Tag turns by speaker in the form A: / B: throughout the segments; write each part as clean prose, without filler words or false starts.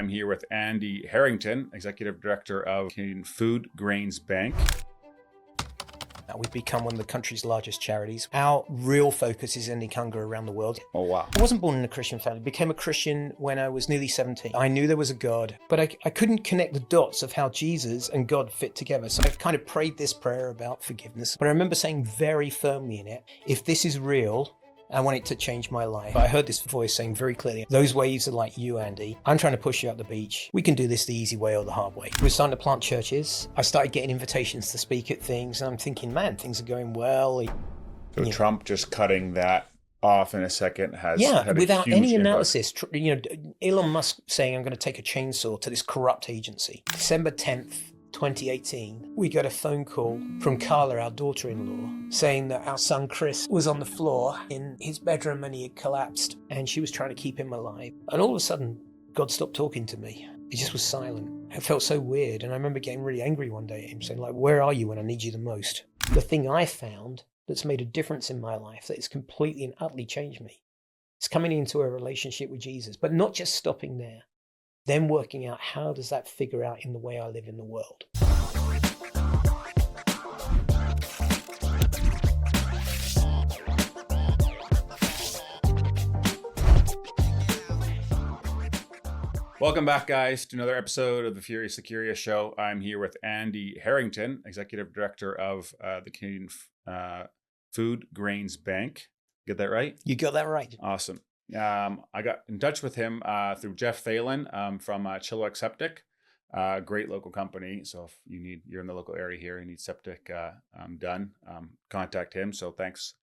A: I'm here with Andy Harrington, Executive Director of Canadian Foodgrains Bank.
B: We've become one of the country's largest charities. Our real focus is ending hunger around the world.
A: Oh, wow.
B: I wasn't born in a Christian family. I became a Christian when I was nearly 17. I knew there was a God, but I couldn't connect the dots of how Jesus and God fit together. So I kind of prayed this prayer about forgiveness. But I remember saying very firmly in it, if this is real, I want it to change my life. I heard this voice saying very clearly, those waves are like you, Andy. I'm trying to push you up the beach. We can do this the easy way or the hard way. We're starting to plant churches. I started getting invitations to speak at things, and I'm thinking, man, things are going well.
A: So Trump just cutting that off in a second has had a
B: without
A: huge
B: any
A: impact.
B: analysis. Elon Musk saying, I'm going to take a chainsaw to this corrupt agency. December 10th, 2018, we got a phone call from Carla, our daughter-in-law, saying that our son Chris was on the floor in his bedroom and he had collapsed and she was trying to keep him alive. And all of a sudden, God stopped talking to me. He just was silent. It felt so weird. And I remember getting really angry one day at him saying, like, where are you when I need you the most? The thing I found that's made a difference in my life, that has completely and utterly changed me, is coming into a relationship with Jesus, but not just stopping there. Then working out how does that figure out in the way I live in the world.
A: Welcome back, guys, to another episode of the Furious the Curious Show. I'm here with Andy Harrington, Executive Director of the Canadian Foodgrains Bank. Get that right?
B: You got that right.
A: Awesome. I got in touch with him through Jeff Phelan from Chilliwack Septic, great local company. So if you're in the local area here, you need septic done, contact him. So thanks,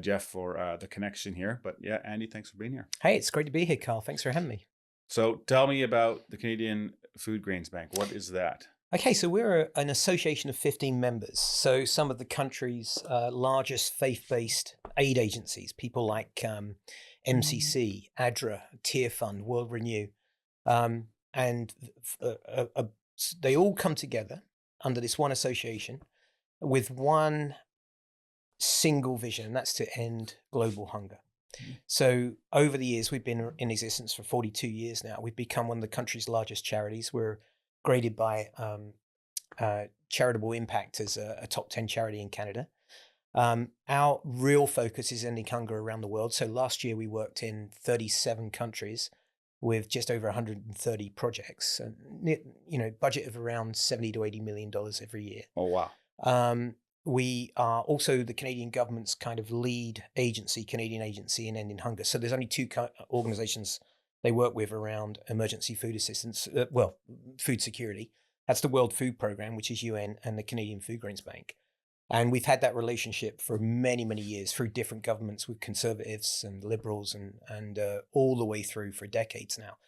A: Jeff, for the connection here. But yeah, Andy, thanks for being here.
B: Hey, it's great to be here, Carl. Thanks for having me.
A: So tell me about the Canadian Foodgrains Bank. What is that?
B: Okay, so we're an association of 15 members. So some of the country's largest faith-based aid agencies, people like MCC, ADRA, Tier Fund, World Renew, and they all come together under this one association with one single vision, and that's to end global hunger. So over the years, we've been in existence for 42 years now. We've become one of the country's largest charities. We're graded by Charitable Impact as a top 10 charity in Canada. Our real focus is ending hunger around the world. So last year we worked in 37 countries with just over 130 projects, and budget of around $70 to $80 million every year.
A: Oh, wow.
B: We are also the Canadian government's kind of lead agency, Canadian agency in ending hunger. So there's only two organizations they work with around emergency food assistance, food security. That's the World Food Programme, which is UN, and the Canadian Foodgrains Bank. And we've had that relationship for many, many years through different governments with Conservatives and Liberals and all the way through for decades now.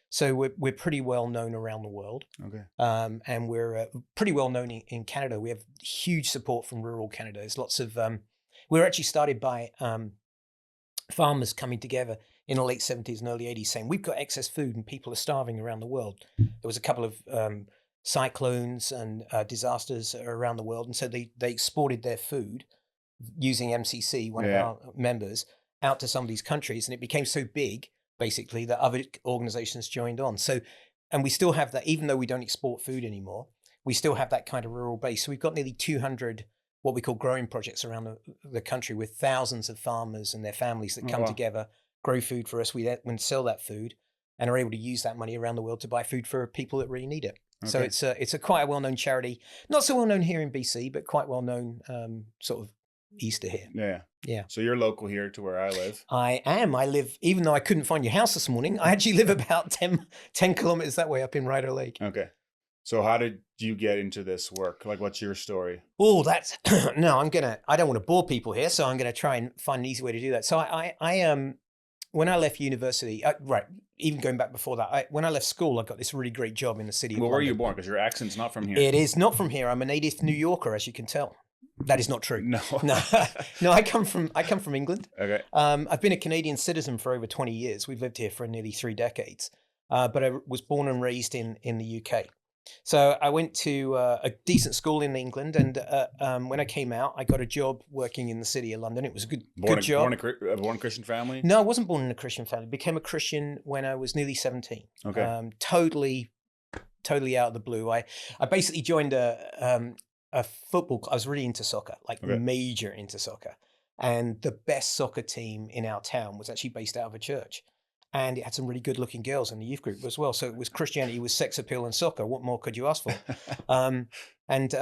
B: So we're pretty well known around the world.
A: Okay.
B: And we're pretty well known in Canada. We have huge support from rural Canada. There's lots of, we were actually started by farmers coming together in the late 70s and early 80s saying, we've got excess food and people are starving around the world. There was a couple of cyclones and disasters around the world. And so they exported their food using MCC, one of our members, out to some of these countries. And it became so big, basically, that other organizations joined on. So, and we still have that, even though we don't export food anymore, we still have that kind of rural base. So we've got nearly 200 what we call growing projects around the country with thousands of farmers and their families that come together, grow food for us. We then sell that food and are able to use that money around the world to buy food for people that really need it. Okay. So it's a quite a well-known charity, not so well-known here in BC, but quite well-known sort of east of here. Yeah.
A: So you're local here to where I live.
B: I am. I live, even though I couldn't find your house this morning, I actually live about 10 kilometers that way up in Rideau Lake.
A: Okay. So how did you get into this work? Like, what's your story?
B: Oh, that's, no, I don't want to bore people here, so I'm going to try and find an easy way to do that. So I when I left university, even going back before that, when I left school, I got this really great job in the city of London.
A: Where were you born? Because your accent's not from here.
B: It is not from here. I'm a native New Yorker, as you can tell. That is not true.
A: No.
B: No, I come from England.
A: Okay.
B: I've been a Canadian citizen for over 20 years. We've lived here for nearly 3 decades. But I was born and raised in the UK. So I went to a decent school in England, and when I came out, I got a job working in the city of London. It was a good job.
A: Born a Christian family?
B: No, I wasn't born in a Christian family. Became a Christian when I was nearly 17.
A: Okay.
B: Totally out of the blue. I basically joined a football. I was really into soccer, like
A: Okay.
B: major into soccer. And the best soccer team in our town was actually based out of a church. And it had some really good looking girls in the youth group as well. So it was Christianity with sex appeal and soccer. What more could you ask for? Um, and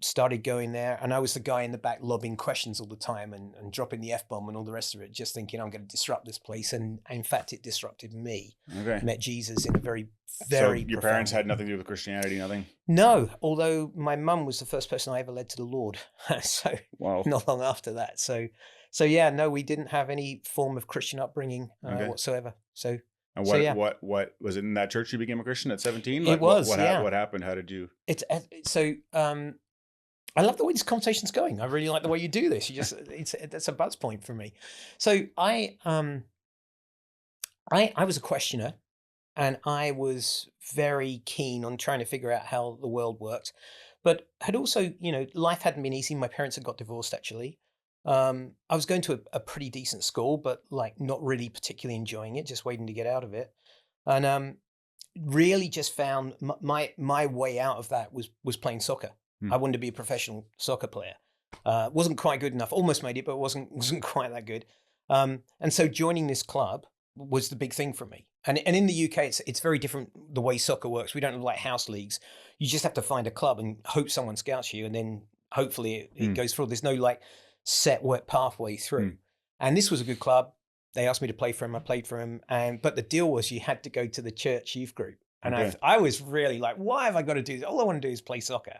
B: started going there. And I was the guy in the back lobbing questions all the time and dropping the F-bomb and all the rest of it, just thinking I'm going to disrupt this place. And in fact, it disrupted me.
A: Okay.
B: Met Jesus in a very
A: So your parents had nothing to do with Christianity, nothing?
B: No, although my mum was the first person I ever led to the Lord. So
A: Wow.
B: not long after that. So yeah, no, we didn't have any form of Christian upbringing
A: Okay.
B: whatsoever. So
A: And
B: So, yeah.
A: what was it in that church you became a Christian at 17?
B: It was,
A: what
B: yeah.
A: what happened? How did you?
B: it's so I love the way this conversation's going. I really like the way you do this. You just that's a buzz point for me. So I was a questioner, and I was very keen on trying to figure out how the world worked, but had also, life hadn't been easy. My parents had got divorced, actually. I was going to a pretty decent school, but like not really particularly enjoying it, just waiting to get out of it. And really just found my way out of that was playing soccer.
A: Hmm.
B: I wanted to be a professional soccer player. Wasn't quite good enough. Almost made it, but wasn't quite that good. And so joining this club was the big thing for me. And in the UK, it's very different the way soccer works. We don't have like house leagues. You just have to find a club and hope someone scouts you, and then hopefully it goes through. There's no like set work pathway through. And this was a good club. They asked me to play for him. I played for him. But the deal was you had to go to the church youth group. And
A: Okay.
B: I was really like, why have I got to do this? All I want to do is play soccer.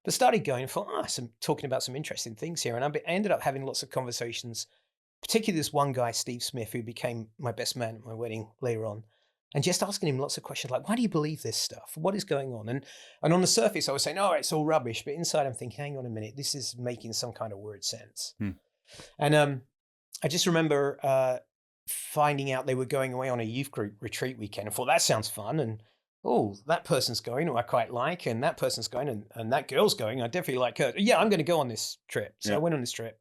B: But started going and thought, talking about some interesting things here. And I ended up having lots of conversations, particularly this one guy, Steve Smith, who became my best man at my wedding later on. And just asking him lots of questions like, why do you believe this stuff? What is going on? And on the surface, I was saying, oh, it's all rubbish. But inside, I'm thinking, hang on a minute, this is making some kind of word sense. And I just remember finding out they were going away on a youth group retreat weekend. I thought, that sounds fun. And, oh, that person's going, who I quite like. And that person's going, and that girl's going. I definitely like her. Yeah, I'm going to go on this trip. So I went on this trip.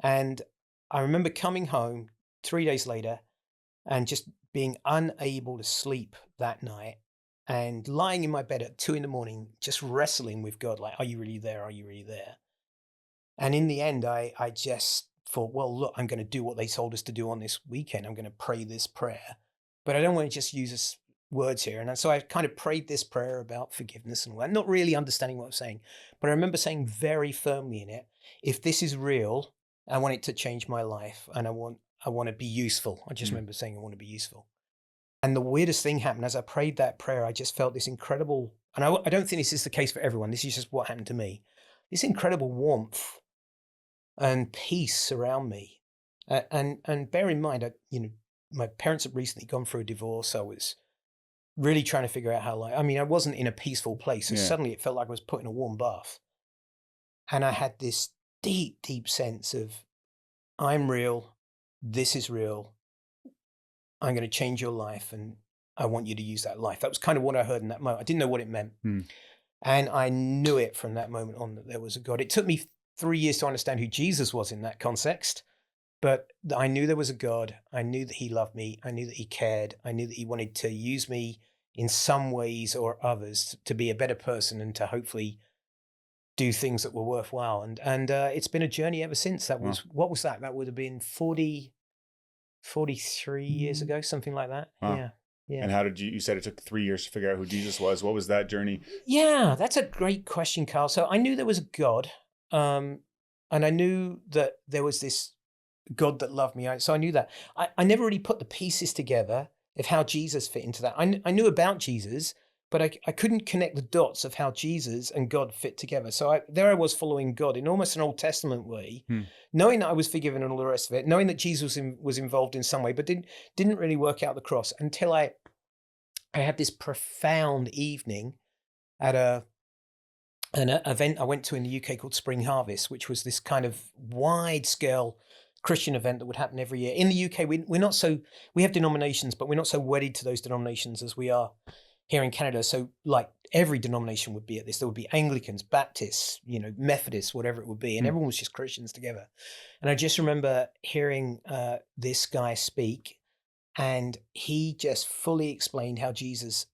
B: And I remember coming home 3 days later and just being unable to sleep that night and lying in my bed at 2 a.m, just wrestling with God, like, are you really there? Are you really there? And in the end, I just thought, well, look, I'm going to do what they told us to do on this weekend. I'm going to pray this prayer, but I don't want to just use this words here. And so I kind of prayed this prayer about forgiveness and all that, not really understanding what I'm saying, but I remember saying very firmly in it, if this is real, I want it to change my life, and I want to be useful. I just remember saying I want to be useful. And the weirdest thing happened as I prayed that prayer. I just felt this incredible, and I don't think this is the case for everyone. This is just what happened to me. This incredible warmth and peace around me. And bear in mind, my parents had recently gone through a divorce. I was really trying to figure out how I wasn't in a peaceful place. So suddenly it felt like I was put in a warm bath. And I had this deep, deep sense of, I'm real. This is real. I'm going to change your life, and I want you to use that life. That was kind of what I heard in that moment. I didn't know what it meant. And I knew it from that moment on that there was a God. It took me 3 years to understand who Jesus was in that context, but I knew there was a God. I knew that he loved me. I knew that he cared. I knew that he wanted to use me in some ways or others to be a better person and to hopefully do things that were worthwhile. And it's been a journey ever since. That was, what was that? That would have been 43 years ago, something like that.
A: Wow.
B: Yeah.
A: And how did you said it took 3 years to figure out who Jesus was. What was that journey?
B: Yeah, that's a great question, Carl. So I knew there was a God, and I knew that there was this God that loved me. So I knew that. I never really put the pieces together of how Jesus fit into that. I knew about Jesus, but I couldn't connect the dots of how Jesus and God fit together. So there I was following God in almost an Old Testament way, knowing that I was forgiven and all the rest of it, knowing that Jesus was involved in some way, but didn't really work out the cross until I had this profound evening at an event I went to in the UK called Spring Harvest, which was this kind of wide scale Christian event that would happen every year. In the UK, we have denominations, but we're not so wedded to those denominations as we are here in Canada. So like every denomination would be at this. There would be Anglicans, Baptists, Methodists, whatever it would be. And everyone was just Christians together. And I just remember hearing this guy speak, and he just fully explained how Jesus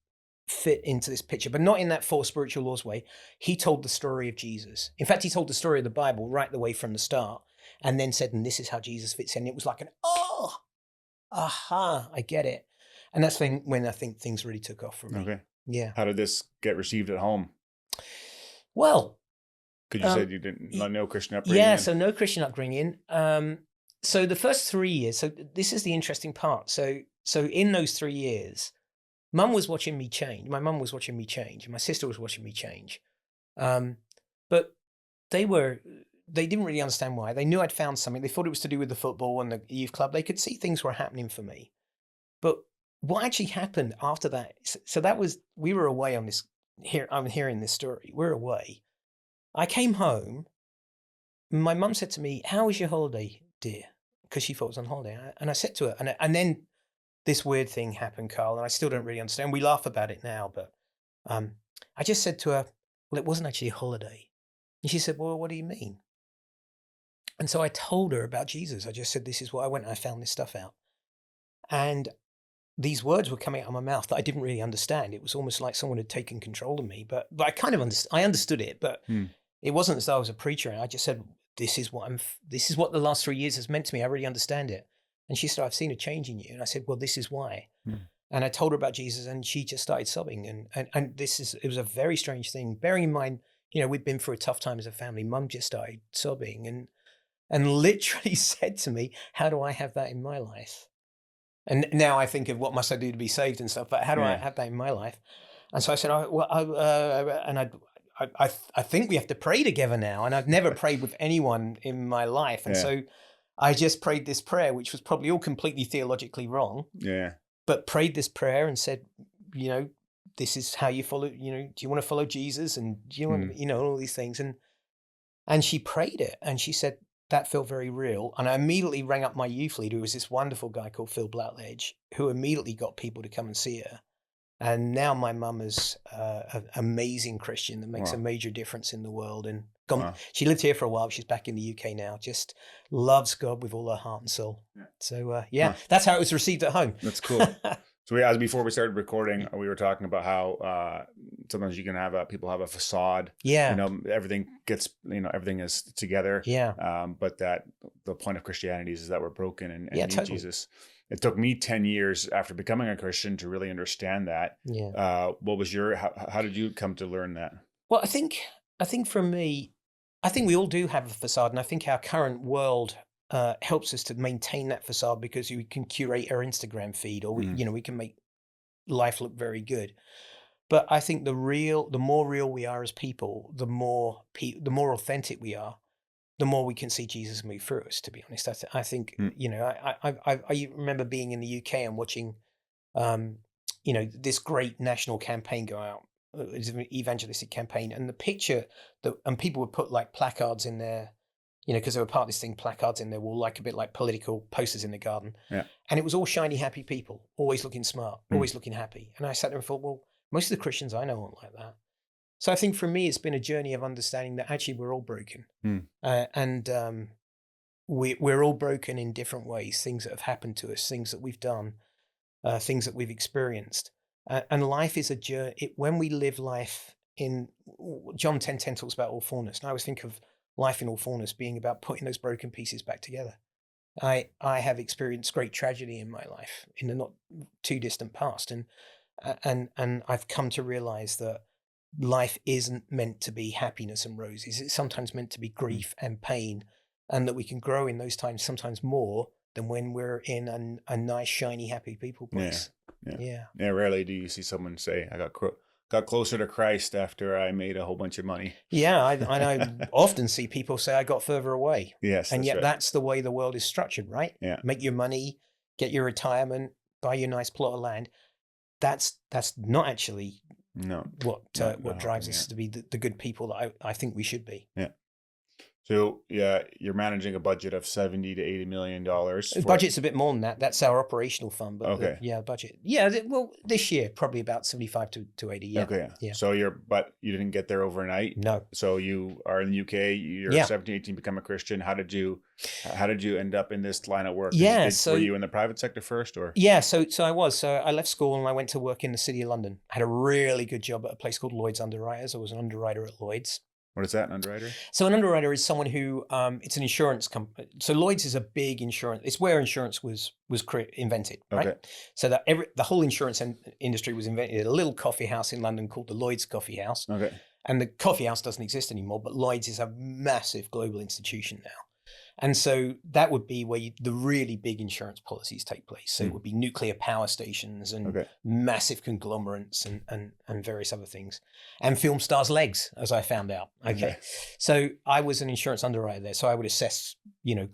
B: fit into this picture, but not in that four spiritual laws way. He told the story of Jesus. In fact, he told the story of the Bible right the way from the start, and then said, and this is how Jesus fits in. It was like aha, I get it. And that's when I think things really took off for me.
A: Okay.
B: Yeah.
A: How did this get received at home?
B: Well,
A: because you said you didn't no Christian upbringing.
B: Yeah, so no Christian upbringing. So the first 3 years, so this is the interesting part. So in those 3 years, Mum was watching me change. My mum was watching me change. My sister was watching me change. But they didn't really understand why. They knew I'd found something. They thought it was to do with the football and the youth club. They could see things were happening for me. But what actually happened after that? So that was, we were away on this, I'm hearing this story. We're away. I came home. My mum said to me, "How was your holiday, dear?" Because she thought it was on holiday. And I said to her, and then this weird thing happened, Carl, and I still don't really understand. We laugh about it now, but I just said to her, "Well, it wasn't actually a holiday." And she said, "Well, what do you mean?" And so I told her about Jesus. I just said, "This is what I went and I found this stuff out." And these words were coming out of my mouth that I didn't really understand. It was almost like someone had taken control of me, but I kind of I understood it, but it wasn't as though I was a preacher. And I just said, this is what the last 3 years has meant to me. I really understand it. And she said, "I've seen a change in you." And I said, "Well, this is why." And I told her about Jesus, and she just started sobbing. And it was a very strange thing. Bearing in mind, we'd been through a tough time as a family. Mum just started sobbing and literally said to me, "How do I have that in my life?" And now I think of what must I do to be saved and stuff, but how do I have that in my life? And so I said, I think we have to pray together now. And I've never prayed with anyone in my life. And so I just prayed this prayer, which was probably all completely theologically wrong.
A: Yeah.
B: But prayed this prayer and said, this is how you follow, do you want to follow Jesus? And do you want, all these things. And she prayed it, and she said, that felt very real. And I immediately rang up my youth leader, who was this wonderful guy called Phil Blackledge, who immediately got people to come and see her. And now my mum is an amazing Christian that makes a major difference in the world. And she lived here for a while. She's back in the UK now. Just loves God with all her heart and soul. Yeah. So that's how it was received at home.
A: That's cool. So before we started recording, we were talking about how sometimes you can have people have a facade.
B: Yeah.
A: Everything gets, everything is together.
B: Yeah.
A: But that the point of Christianity is that we're broken and need
B: totally.
A: Jesus. It took me 10 years after becoming a Christian to really understand that.
B: Yeah.
A: What was how did you come to learn that?
B: Well, I think for me, I think we all do have a facade, and I think our current world helps us to maintain that facade because we can curate our Instagram feed, or we can make life look very good. But I think the more real we are as people, the more authentic we are, the more we can see Jesus move through us. To be honest, I think I remember being in the UK and watching, this great national campaign go out. It was an evangelistic campaign, and the picture and people would put like placards in there, because they were part of this thing, placards in their wall, like a bit like political posters in the garden. Yeah. And it was all shiny, happy people, always looking smart, always looking happy. And I sat there and thought, well, most of the Christians I know aren't like that. So I think for me, it's been a journey of understanding that actually we're all broken. And we're all broken in different ways, things that have happened to us, things that we've done, things that we've experienced. And life is a journey. When we live life in, John 10:10 talks about all fullness. And I always think of life in all fullness being about putting those broken pieces back together. I have experienced great tragedy in my life in the not too distant past. And I've come to realize that life isn't meant to be happiness and roses. It's sometimes meant to be grief and pain, and that we can grow in those times sometimes more than when we're in a nice, shiny, happy people place.
A: Yeah. Rarely do you see someone say, "I got closer to Christ after I made a whole bunch of money."
B: Yeah, I often see people say, "I got further away."
A: Yes,
B: and yet
A: right.
B: That's the way the world is structured, right?
A: Yeah.
B: Make your money, get your retirement, buy your nice plot of land. That's not actually what drives us to be the good people that I think we should be.
A: Yeah. So yeah, you're managing a budget of 70 to 80 million dollars
B: The
A: for
B: budget's a bit more than that. That's our operational fund, but
A: okay.
B: yeah, budget. Yeah, well, this year probably about 75 to 80. Yeah,
A: Okay.
B: yeah.
A: So but you didn't get there overnight.
B: No,
A: So you are in the UK, you're
B: yeah,
A: 17, 18, become a Christian. How did you end up in this line of work?
B: yeah.
A: Were
B: So
A: you in the private sector first or
B: yeah, so I was. So I left school and I went to work in the city of London. I had a really good job at a place called Lloyd's Underwriters. I was an underwriter at Lloyd's.
A: what is that, an underwriter?
B: So an underwriter is someone who it's an insurance company. So Lloyd's is a big insurance. It's where insurance was invented, right?
A: Okay.
B: So that the whole insurance industry was invented at a little coffee house in London called the Lloyd's Coffee House.
A: Okay.
B: And the coffee house doesn't exist anymore, but Lloyd's is a massive global institution now. And so that would be where the really big insurance policies take place. So it would be nuclear power stations and
A: Okay.
B: massive conglomerates and various other things. And film stars' legs, as I found out. Okay. So I was an insurance underwriter there. So I would assess,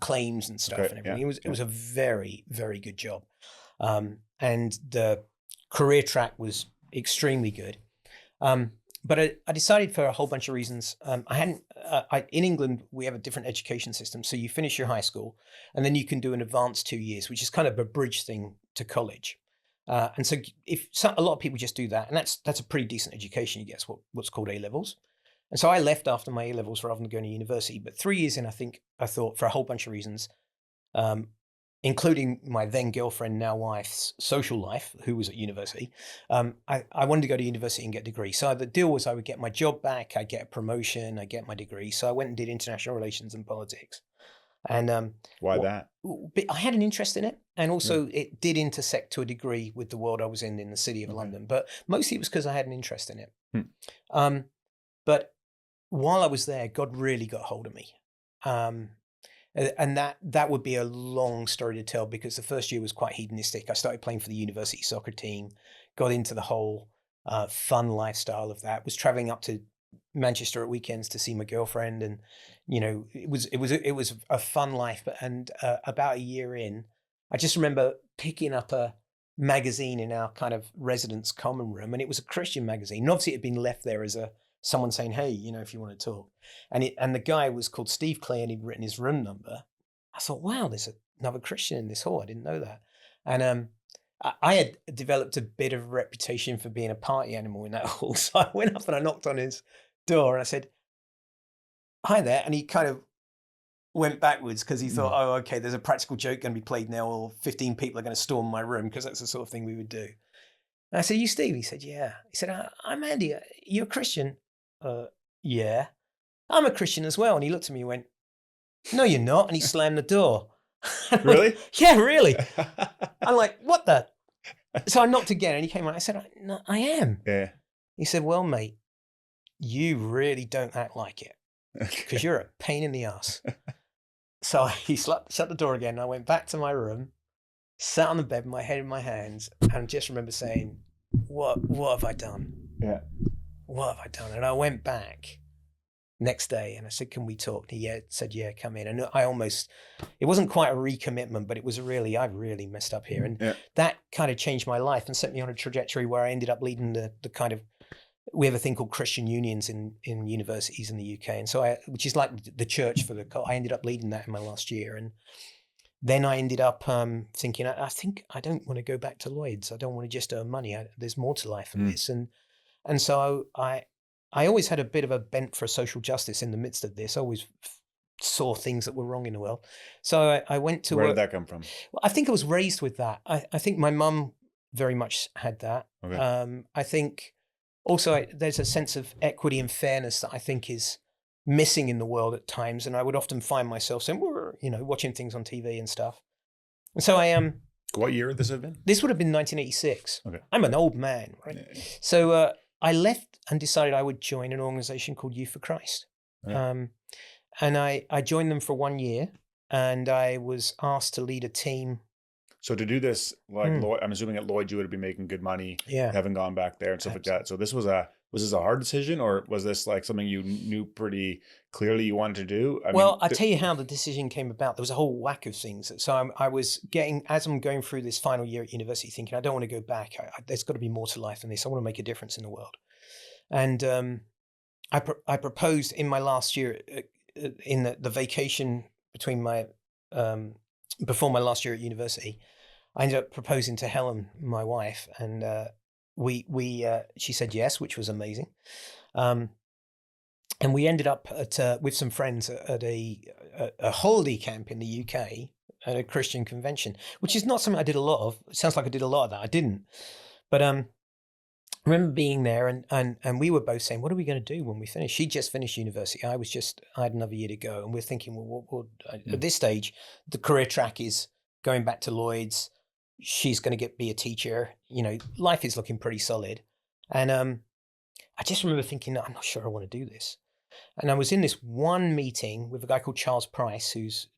B: claims and stuff and everything.
A: Yeah.
B: It was a very, very good job. And the career track was extremely good. But I decided for a whole bunch of reasons. In England, we have a different education system. So you finish your high school and then you can do an advanced 2 years, which is kind of a bridge thing to college. And so a lot of people just do that, and that's a pretty decent education. You get what's called A levels. And so I left after my A levels rather than going to university. But 3 years in, I thought for a whole bunch of reasons, including my then girlfriend, now wife's social life, who was at university, I wanted to go to university and get a degree. So the deal was I would get my job back, I'd get a promotion, I'd get my degree. So I went and did international relations and politics. And
A: Why that?
B: I had an interest in it. And also it did intersect to a degree with the world I was in the city of London. But mostly it was because I had an interest in it. But while I was there, God really got hold of me. And that would be a long story to tell, because the first year was quite hedonistic. I started playing for the university soccer team, got into the whole fun lifestyle of that, was traveling up to Manchester at weekends to see my girlfriend. And, it was a fun life. And about a year in, I just remember picking up a magazine in our kind of residence common room, and it was a Christian magazine. And obviously it had been left there as someone saying, hey, if you want to talk. And the guy was called Steve Clay, and he'd written his room number. I thought, wow, there's another Christian in this hall. I didn't know that. And I had developed a bit of a reputation for being a party animal in that hall. So I went up and I knocked on his door and I said, hi there. And he kind of went backwards because he thought, oh, okay, there's a practical joke going to be played now, or 15 people are going to storm my room, because that's the sort of thing we would do. And I said, you Steve? He said, yeah. He said, I'm Andy. You're a Christian? Yeah. I'm a Christian as well. And he looked at me and went, no, you're not. And he slammed the door.
A: Really?
B: Yeah, really. I'm like, what the? So I knocked again and he came out. I said, no, I am.
A: Yeah.
B: He said, well, mate, you really don't act like it, because you're a pain in the ass. So he shut the door again. And I went back to my room, sat on the bed, my head in my hands, and just remember saying, what have I done?
A: Yeah.
B: What have I done? And I went back next day and I said, can we talk? And he said, yeah, come in. And it wasn't quite a recommitment, but it was I've really messed up here. And that kind of changed my life and set me on a trajectory where I ended up leading the kind of, we have a thing called Christian unions in universities in the UK. And so which is like the church I ended up leading that in my last year. And then I ended up thinking, I think I don't want to go back to Lloyd's. I don't want to just earn money. There's more to life than this. And so I always had a bit of a bent for social justice in the midst of this. I always saw things that were wrong in the world. So I went to
A: Where did that come from?
B: Well, I think I was raised with that. I think my mum very much had that.
A: Okay.
B: I think also there's a sense of equity and fairness that I think is missing in the world at times. And I would often find myself saying, watching things on TV and stuff. And so
A: What year would this have been?
B: This would have been 1986.
A: Okay.
B: I'm an old man, right?
A: Yeah.
B: So I left and decided I would join an organization called Youth for Christ.
A: Okay.
B: And I joined them for 1 year, and I was asked to lead a team.
A: So to do this, like Lloyd, I'm assuming at Lloyd you would have been making good money, having gone back there and stuff like that. So this was this a hard decision, or was this like something you knew pretty clearly you wanted to do?
B: I'll tell you how the decision came about. There was a whole whack of things. So I was as I'm going through this final year at university, thinking, I don't want to go back. There's got to be more to life than this. I want to make a difference in the world. And I proposed in my last year in the vacation between before my last year at university, I ended up proposing to Helen, my wife, and she said yes, which was amazing. And we ended up with some friends at a holiday camp in the UK at a Christian convention, which is not something I did a lot of. It sounds like I did a lot of that. I didn't, but I remember being there, and we were both saying, "What are we going to do when we finish?" She just finished university. I had another year to go, and we're thinking, well, at this stage, the career track is going back to Lloyd's. She's going to be a teacher. Life is looking pretty solid, and I just remember thinking, no, I'm not sure I want to do this. And I was in this one meeting with a guy called Charles Price, who's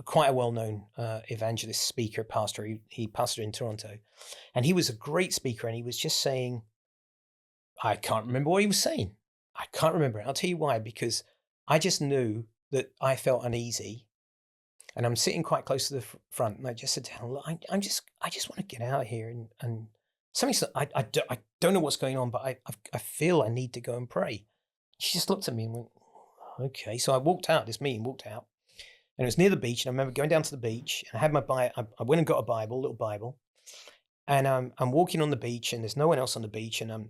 B: quite a well-known evangelist, speaker, pastor. He pastored in Toronto, and he was a great speaker. And he was just saying, I can't remember what he was saying. I can't remember it. I'll tell you why, because I just knew that I felt uneasy, and I'm sitting quite close to the front. And I just said to him, look, I just want to get out of here, and something. I don't know what's going on, but I feel I need to go and pray. She just looked at me and went, okay. So I walked out, and it was near the beach. And I remember going down to the beach, and I had my Bible. I went and got a little Bible, and I'm walking on the beach, and there's no one else on the beach. And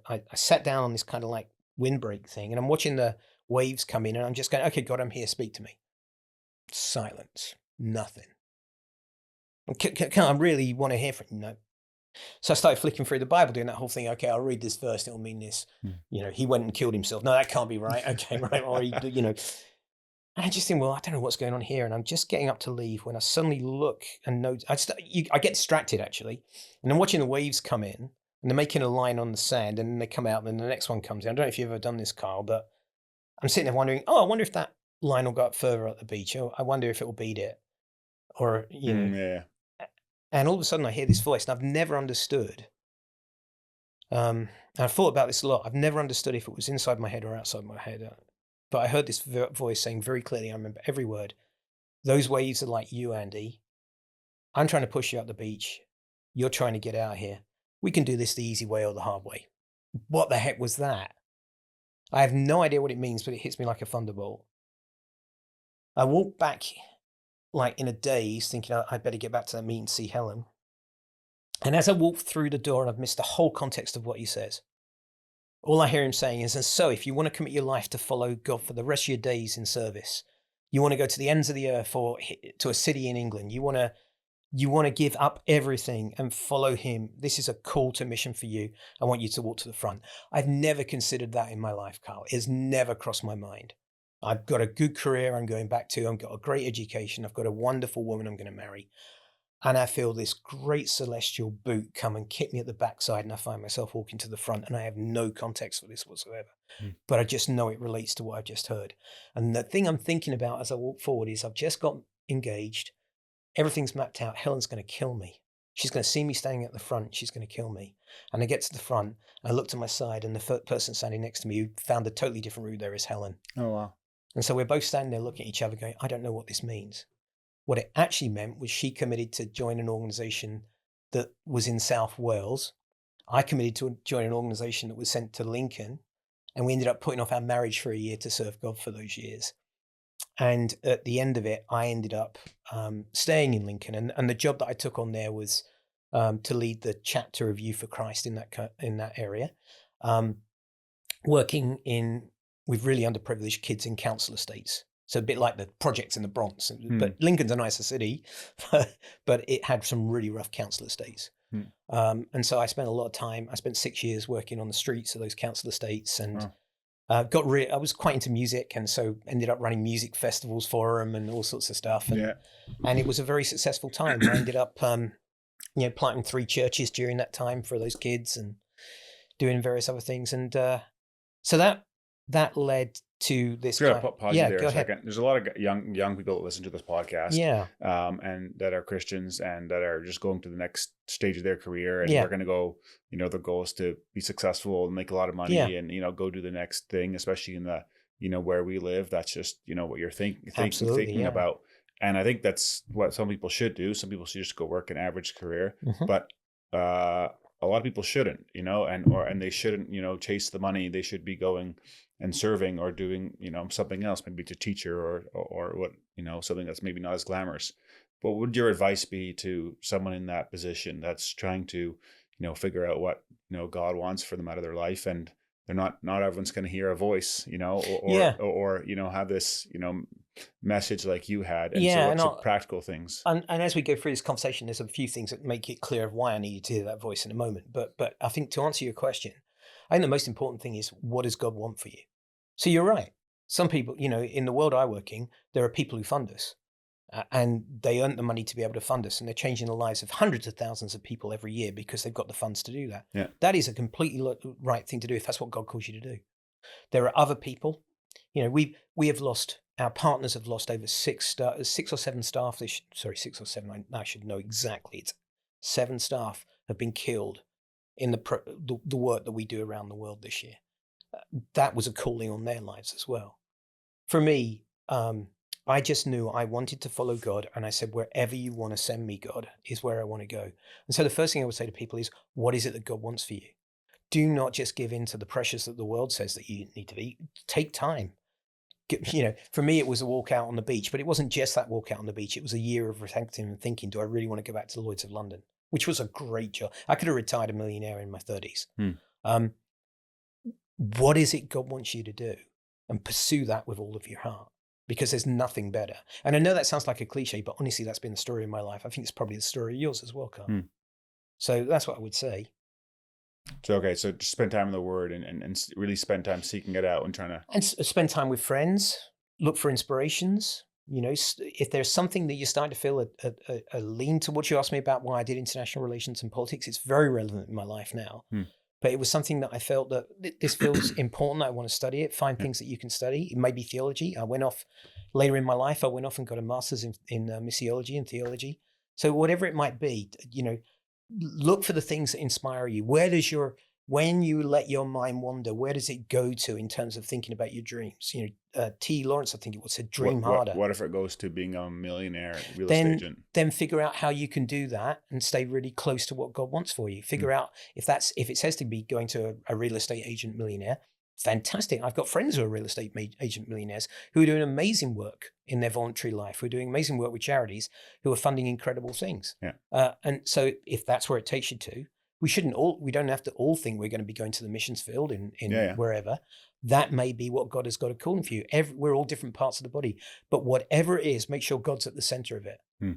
B: I sat down on this kind of like windbreak thing, and I'm watching the waves come in, and I'm just going, okay, God, I'm here, speak to me. Silence, nothing. I really want to hear from you? No. So I started flicking through the Bible, doing that whole thing. Okay, I'll read this verse. It'll mean this. He went and killed himself. No, that can't be right. Okay, right. Or And I just think, well, I don't know what's going on here. And I'm just getting up to leave when I suddenly look and notice. I get distracted, actually. And I'm watching the waves come in, and they're making a line on the sand, and then they come out, and then the next one comes in. I don't know if you've ever done this, Carl, but I'm sitting there wondering, I wonder if that line will go up further at the beach. Oh, I wonder if it will beat it. Or,
A: Yeah.
B: And all of a sudden I hear this voice, and I've never understood. And I've thought about this a lot. I've never understood if it was inside my head or outside my head. But I heard this voice saying very clearly, I remember every word, those waves are like you, Andy. I'm trying to push you up the beach. You're trying to get out here. We can do this the easy way or the hard way. What the heck was that? I have no idea what it means, but it hits me like a thunderbolt. I walked back like in a daze, thinking I'd better get back to that meeting and see Helen. And as I walked through the door, and I've missed the whole context of what he says, all I hear him saying is, and so if you want to commit your life to follow God for the rest of your days in service, you want to go to the ends of the earth or to a city in England, you want to give up everything and follow him. This is a call to mission for you. I want you to walk to the front. I've never considered that in my life, Carl. It's never crossed my mind. I've got a good career I'm going back to. I've got a great education. I've got a wonderful woman I'm going to marry. And I feel this great celestial boot come and kick me at the backside, and I find myself walking to the front, and I have no context for this whatsoever. But I just know it relates to what I've just heard. And the thing I'm thinking about as I walk forward is I've just got engaged. Everything's mapped out. Helen's going to kill me. She's going to see me standing at the front. She's going to kill me. And I get to the front. I look to my side, and the person standing next to me who found a totally different route there is Helen.
A: Oh, wow.
B: And so we're both standing there looking at each other going, I don't know what this means. What it actually meant was she committed to join an organization that was in South Wales. I committed to join an organization that was sent to Lincoln. And we ended up putting off our marriage for a year to serve God for those years. And at the end of it, I ended up staying in Lincoln. And the job that I took on there was to lead the chapter of Youth for Christ in that area, working with really underprivileged kids in council estates. So a bit like the projects in the Bronx. But Lincoln's a nicer city, but it had some really rough council estates. And so I spent a lot of time. I spent 6 years working on the streets of those council estates, and I was quite into music, and so ended up running music festivals for them and all sorts of stuff. And it was a very successful time. I ended up, planting 3 churches during that time for those kids and doing various other things. And so that led to this.
A: Go ahead.
B: Ahead.
A: There's a lot of young people that listen to this podcast, and that are Christians and that are just going to the next stage of their career, and they're going to go. Their goal is to be successful and make a lot of money, and go do the next thing, especially in the where we live. That's just what you're thinking about, and I think that's what some people should do. Some people should just go work an average career, but a lot of people shouldn't, and they shouldn't, chase the money. They should be going and serving or doing, something else, maybe it's a teacher or what, something that's maybe not as glamorous. What would your advice be to someone in that position that's trying to, figure out what, God wants for them out of their life, and they're not everyone's going to hear a voice,
B: Yeah.
A: or have this, message like you had. And so
B: Yeah.
A: what's some practical things?
B: And as we go through this conversation, there's a few things that make it clear of why I needed to hear that voice in a moment. But I think to answer your question, I think the most important thing is, what does God want for you? So you're right. Some people, in the world I work in, there are people who fund us. And they earn the money to be able to fund us, and they're changing the lives of hundreds of thousands of people every year because they've got the funds to do that.
A: Yeah.
B: That is a completely right thing to do if that's what God calls you to do. There are other people, we have lost, our partners have lost over 6 or 7 staff. 6 or 7. I should know exactly. It's 7 staff have been killed in the work that we do around the world this year. That was a calling on their lives as well. For me, I just knew I wanted to follow God, and I said, wherever you want to send me, God, is where I want to go. And so the first thing I would say to people is, what is it that God wants for you? Do not just give in to the pressures that the world says that you need to be. Take time. For me, it was a walk out on the beach, but it wasn't just that walk out on the beach. It was a year of reflecting and thinking, do I really want to go back to the Lloyd's of London? Which was a great job. I could have retired a millionaire in my 30s. What is it God wants you to do? And pursue that with all of your heart, because there's nothing better. And I know that sounds like a cliche, but honestly, that's been the story of my life. I think it's probably the story of yours as well, Carl. So that's what I would say.
A: So just spend time in the Word and really spend time seeking it out and trying to...
B: And spend time with friends, look for inspirations. If there's something that you're starting to feel a lean towards, you asked me about why I did international relations and politics. It's very relevant in my life now. But it was something that I felt that this feels important. I want to study it, find things that you can study. It may be theology. I went off later in my life. I went off and got a master's in missiology and theology. So whatever it might be, look for the things that inspire you. When you let your mind wander, where does it go to in terms of thinking about your dreams? T. Lawrence, I think it was, said, dream harder.
A: What if it goes to being a millionaire real estate agent? Then
B: figure out how you can do that and stay really close to what God wants for you. Figure out if it says to be going to a real estate agent millionaire, fantastic. I've got friends who are real estate agent millionaires who are doing amazing work in their voluntary life, who are doing amazing work with charities, who are funding incredible things. And so if that's where it takes you to, we don't have to all think we're going to be going to the missions field in wherever. That may be what God has got a calling for you. We're all different parts of the body, but whatever it is, make sure God's at the center of it. All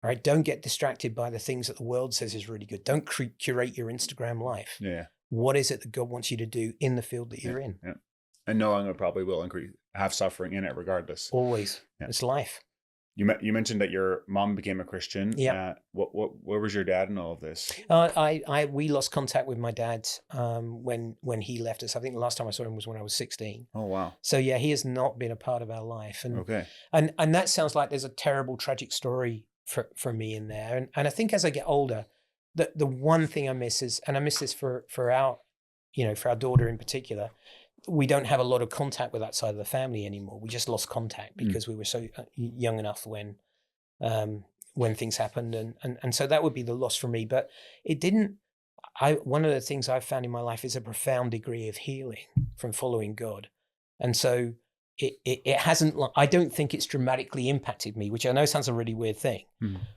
B: right. Don't get distracted by the things that the world says is really good. Don't curate your Instagram life. What is it that God wants you to do in the field that you're in?
A: And knowing it probably will have suffering in it regardless.
B: Always. It's life.
A: You mentioned that your mom became a Christian.
B: Yeah.
A: Where was your dad in all of this?
B: We lost contact with my dad when he left us. I think the last time I saw him was when I was 16.
A: Oh wow.
B: So yeah, he has not been a part of our life. And
A: okay.
B: And that sounds like there's a terrible, tragic story for me in there. And I think as I get older, the one thing I miss is, and I miss this for our daughter in particular, we don't have a lot of contact with that side of the family anymore. We just lost contact because we were so young enough when things happened. And so that would be the loss for me. But it didn't, one of the things I've found in my life is a profound degree of healing from following God. And so it hasn't, I don't think it's dramatically impacted me, which I know sounds a really weird thing,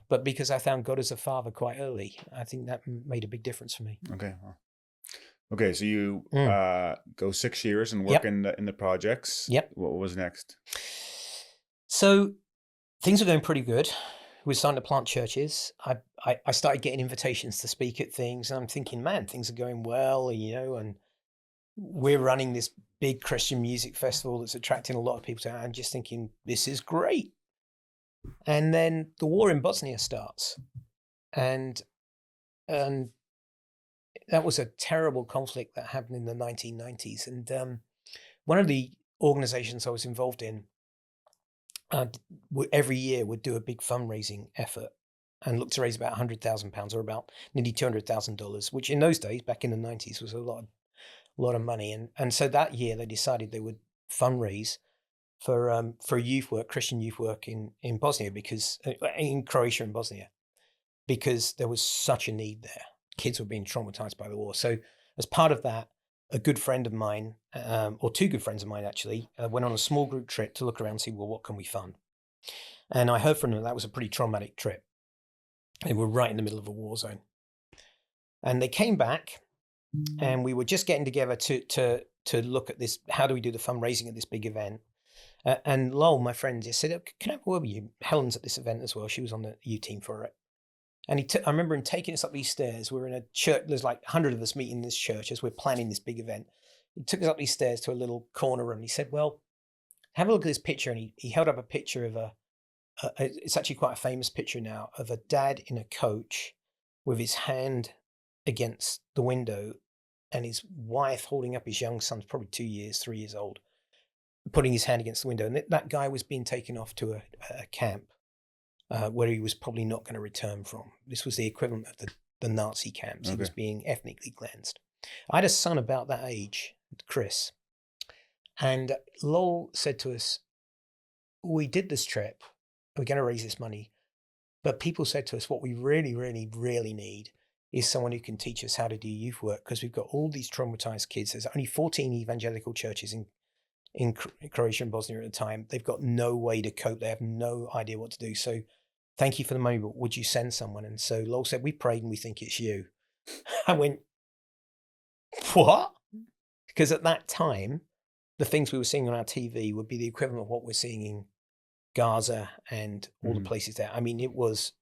B: but because I found God as a father quite early, I think that made a big difference for me.
A: Okay. Well. Okay, so you go 6 years and work in the projects.
B: Yep.
A: What was next?
B: So things are going pretty good. We're starting to plant churches. I started getting invitations to speak at things, and I'm thinking, man, things are going well, and we're running this big Christian music festival that's attracting a lot of people to it. I'm just thinking, this is great. And then the war in Bosnia starts, and that was a terrible conflict that happened in the 1990s. And one of the organizations I was involved in every year would do a big fundraising effort and look to raise about £100,000 or about nearly $200,000, which in those days, back in the 90s, was a lot of money. And so that year they decided they would fundraise for youth work, Christian youth work in Bosnia, because in Croatia and Bosnia, because there was such a need there. kids were being traumatized by the war. So as part of that, a good friend of mine, or two good friends of mine actually, went on a small group trip to look around and see, well, what can we fund? And I heard from them that was a pretty traumatic trip. They were right in the middle of a war zone. And they came back, and we were just getting together to look at this. How do we do the fundraising at this big event? And Lowell, my friend, just said, "Can I have a word with you? Helen's at this event as well. She was on the U team for it." And I remember him taking us up these stairs. We were in a church. There's like 100 of us meeting in this church as we're planning this big event. He took us up these stairs to a little corner room. He said, "Well, have a look at this picture." And he held up a picture of it's actually quite a famous picture now, of a dad in a coach with his hand against the window and his wife holding up his young son, probably 2 years, 3 years old, putting his hand against the window. And that guy was being taken off to a camp where he was probably not going to return from. This was the equivalent of the Nazi camps. He was being ethnically cleansed. I had a son about that age, Chris. And Lowell said to us, we did this trip. We're going to raise this money. But people said to us, what we really, really, really need is someone who can teach us how to do youth work, because we've got all these traumatized kids. There's only 14 evangelical churches in Croatia and Bosnia at the time. They've got no way to cope. They have no idea what to do. So thank you for the money, but would you send someone? And so Lowell said, we prayed and we think it's you. I went, what? Because at that time, the things we were seeing on our TV would be the equivalent of what we're seeing in Gaza and all the places there. I mean, it was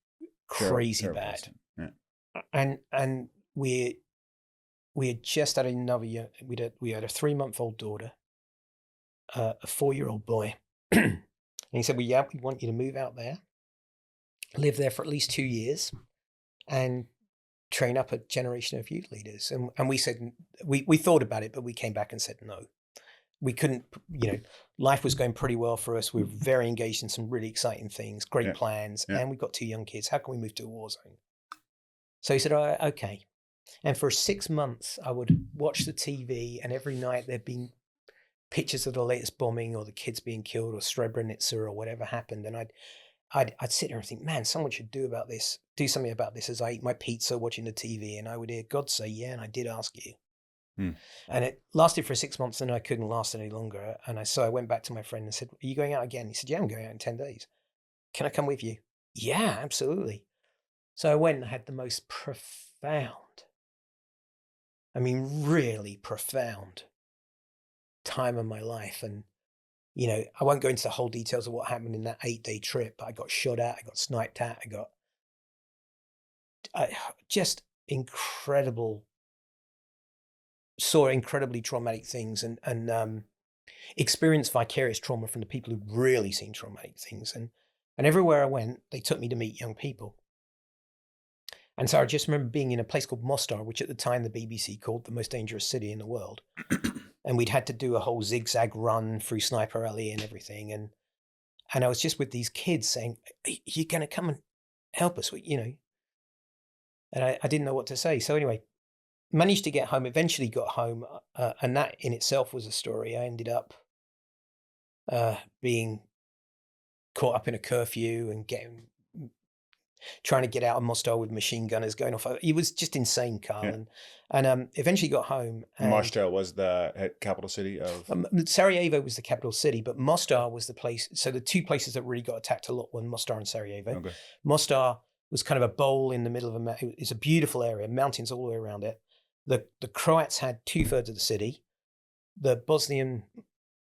B: crazy bad. Yeah. And we had just had another year. We had a 3-month-old daughter, a 4-year-old boy. And he said, well, yeah, we want you to move out there, live there for at least 2 years, and train up a generation of youth leaders. And we said, we thought about it, but we came back and said no. We couldn't, life was going pretty well for us. We were very engaged in some really exciting things, great plans, and we've got 2 young kids. How can we move to a war zone? So he said, oh, okay. And for 6 months, I would watch the TV, and every night there'd been pictures of the latest bombing or the kids being killed or Srebrenica or whatever happened. And I'd sit there and think, man, someone should do something about this, as I eat my pizza watching the TV. And I would hear God say, yeah, and I did ask you. And it lasted for 6 months, and I couldn't last any longer. And so I went back to my friend and said, are you going out again? He said, yeah, I'm going out in 10 days. Can I come with you? Yeah, absolutely. So I went and had the most really profound time of my life. And, I won't go into the whole details of what happened in that 8-day trip, but I got shot at, I got sniped at, just saw incredibly traumatic things and experienced vicarious trauma from the people who'd really seen traumatic things. And everywhere I went, they took me to meet young people. And so I just remember being in a place called Mostar, which at the time the BBC called the most dangerous city in the world. And we'd had to do a whole zigzag run through Sniper Alley and everything. And I was just with these kids saying, you're going to come and help us, And I didn't know what to say. So anyway, managed to get home, eventually got home. And that in itself was a story. I ended up being caught up in a curfew and trying to get out of Mostar with machine gunners going off. It was just insane, Carl. Yeah. And eventually got home.
A: Mostar was the capital city of...
B: Sarajevo was the capital city, but Mostar was the place. So the two places that really got attacked a lot were Mostar and Sarajevo. Okay. Mostar was kind of a bowl in the middle of it's a beautiful area, mountains all the way around it. The Croats had 2/3 of the city. The Bosnian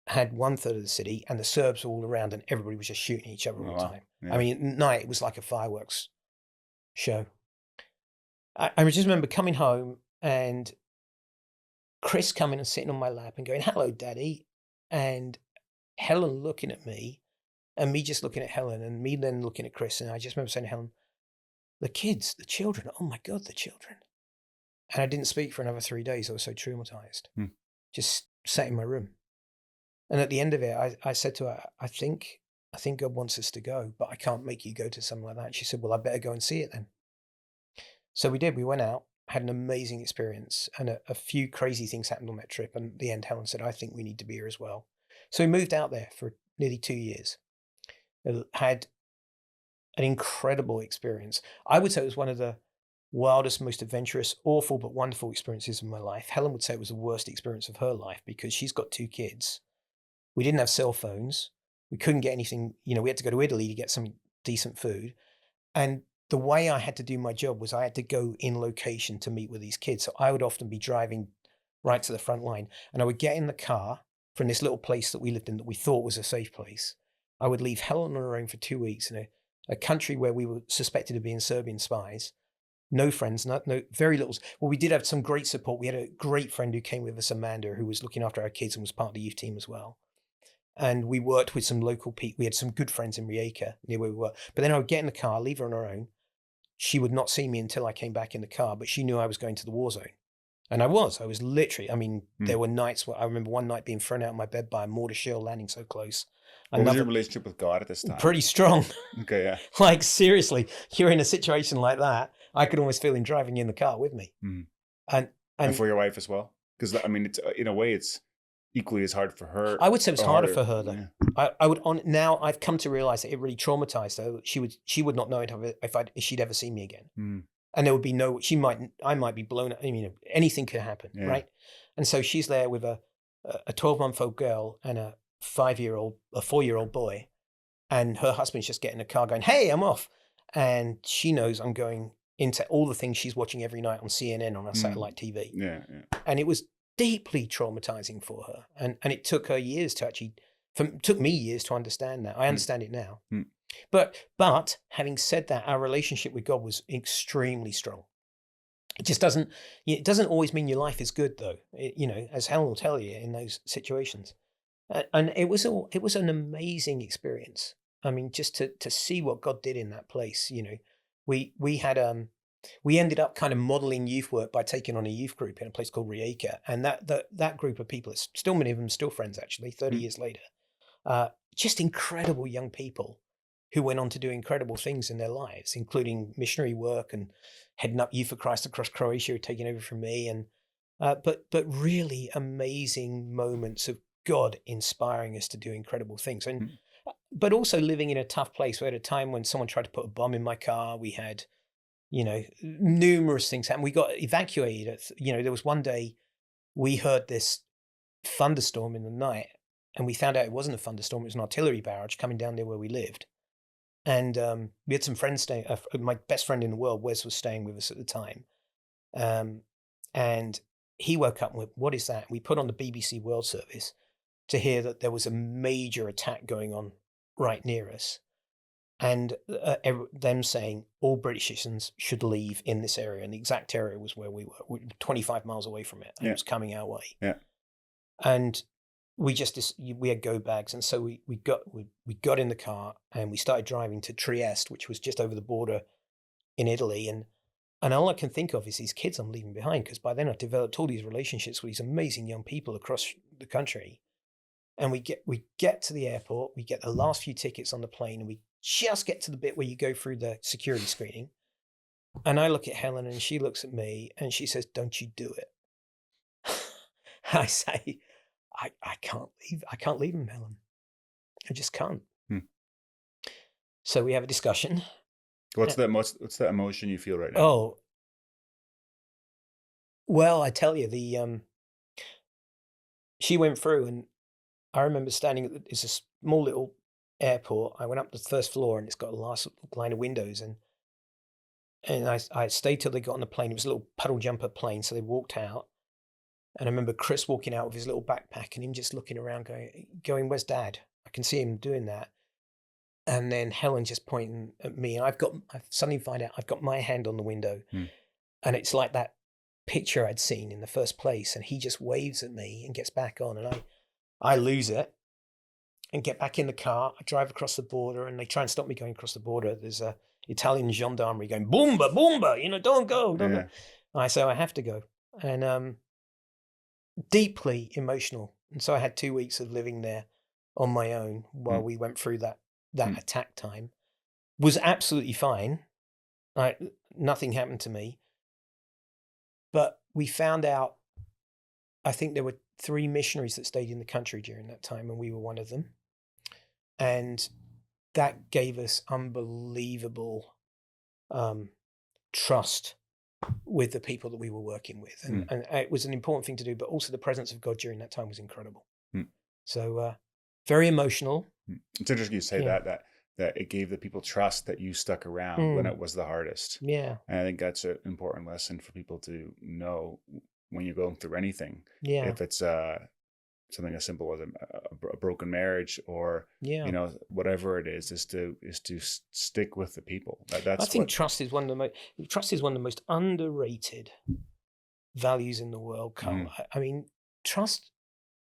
B: had 1/3 of the city, and the Serbs were all around, and everybody was just shooting each other all the time. Yeah. I mean, at night, it was like a fireworks show. I just remember coming home and Chris coming and sitting on my lap and going, hello, Daddy. And Helen looking at me and me just looking at Helen and me then looking at Chris. And I just remember saying to Helen, the kids, the children, oh my God, the children. And I didn't speak for another 3 days. I was so traumatized. Just sat in my room. And at the end of it, I said to her, I think God wants us to go, but I can't make you go to something like that. And she said, well, I better go and see it then. So we did. We went out, had an amazing experience, and a few crazy things happened on that trip. And at the end, Helen said, I think we need to be here as well. So we moved out there for nearly 2 years. Had an incredible experience. I would say it was one of wildest, most adventurous, awful but wonderful experiences of my life. Helen would say it was the worst experience of her life because she's got 2 kids. We didn't have cell phones. We couldn't get anything, we had to go to Italy to get some decent food. And the way I had to do my job was I had to go in location to meet with these kids. So I would often be driving right to the front line, and I would get in the car from this little place that we lived in that we thought was a safe place. I would leave Helen on her own for 2 weeks in a country where we were suspected of being Serbian spies. No friends, no, very little. Well, we did have some great support. We had a great friend who came with us, Amanda, who was looking after our kids and was part of the youth team as well. And we worked with some local people. We had some good friends in Rijeka near where we were. But then I would get in the car, leave her on her own. She would not see me until I came back in the car, but she knew I was going to the war zone. And I was literally, there were nights where I remember one night being thrown out of my bed by a mortar shell landing so close.
A: What was your relationship with God at this time?
B: Pretty strong.
A: Okay, yeah.
B: Like seriously, you're in a situation like that, I could almost feel him driving in the car with me.
A: And for your wife as well? Because it's in a way, it's equally as hard for her.
B: I would say it was harder for her though. Yeah. Now I've come to realize that it really traumatized her. She would not know it if she'd ever seen me again. And there would be I might be blown up. Anything could happen, right? And so she's there with a 12-month-old girl and a 4-year-old boy, and her husband's just getting in a car going, "Hey, I'm off," and she knows I'm going into all the things she's watching every night on CNN on our satellite TV.
A: Yeah.
B: And it was deeply traumatizing for her, and it took her years to took me years to understand that. I understand it now. But having said that, our relationship with God was extremely strong. It just doesn't always mean your life is good though. As Helen will tell you in those situations. And it was an amazing experience. Just to see what God did in that place, we ended up kind of modeling youth work by taking on a youth group in a place called Rijeka. And that group of people, still many of them still friends actually, 30 years later. Just incredible young people who went on to do incredible things in their lives, including missionary work and heading up Youth for Christ across Croatia, taking over from me. And but really amazing moments of God inspiring us to do incredible things. And but also living in a tough place. We had a time when someone tried to put a bomb in my car. We had, numerous things happen. We got evacuated. There was one day we heard this thunderstorm in the night, and we found out it wasn't a thunderstorm. It was an artillery barrage coming down there where we lived. And we had some friends staying. My best friend in the world, Wes, was staying with us at the time. And he woke up and went, "What is that?" We put on the BBC World Service to hear that there was a major attack going on right near us. And them saying all British citizens should leave in this area. And the exact area was where we were 25 miles away from it. And it was coming our way.
A: Yeah.
B: And we had go bags. And so we got in the car and we started driving to Trieste, which was just over the border in Italy. And all I can think of is these kids I'm leaving behind, because by then I've developed all these relationships with these amazing young people across the country. And we get to the airport, we get the last few tickets on the plane, and we just get to the bit where you go through the security screening. And I look at Helen and she looks at me and she says, "Don't you do it." I say, I can't leave him, Helen. I just can't. So we have a discussion.
A: What's that emotion you feel right now?
B: Oh, well, I tell you, she went through, and I remember standing it's a small little airport. I went up to the first floor, and it's got a last line of windows, and I stayed till they got on the plane. It was a little puddle jumper plane, so they walked out. And I remember Chris walking out with his little backpack and him just looking around going, "Where's Dad?" I can see him doing that. And then Helen just pointing at me, and I suddenly find out I've got my hand on the window, and it's like that picture I'd seen in the first place. And he just waves at me and gets back on, and I lose it and get back in the car. I drive across the border, and they try and stop me going across the border. There's a Italian gendarmerie going, "Boomba, boomba, don't go, don't go." I say, "I have to go." And deeply emotional. And so I had 2 weeks of living there on my own while we went through that attack time. Was absolutely fine. Nothing happened to me. But we found out, I think there were 3 missionaries that stayed in the country during that time, and we were one of them. And that gave us unbelievable trust with the people that we were working with. And it was an important thing to do, but also the presence of God during that time was incredible. So very emotional.
A: It's interesting you say
B: Yeah.
A: that it gave the people trust that you stuck around when it was the hardest.
B: Yeah.
A: And I think that's an important lesson for people to know when you're going through anything.
B: Yeah.
A: If it's something as simple as a broken marriage, or
B: Yeah.
A: whatever it is to stick with the people. That's
B: I think trust is one of the most underrated values in the world, Carl. I mean, trust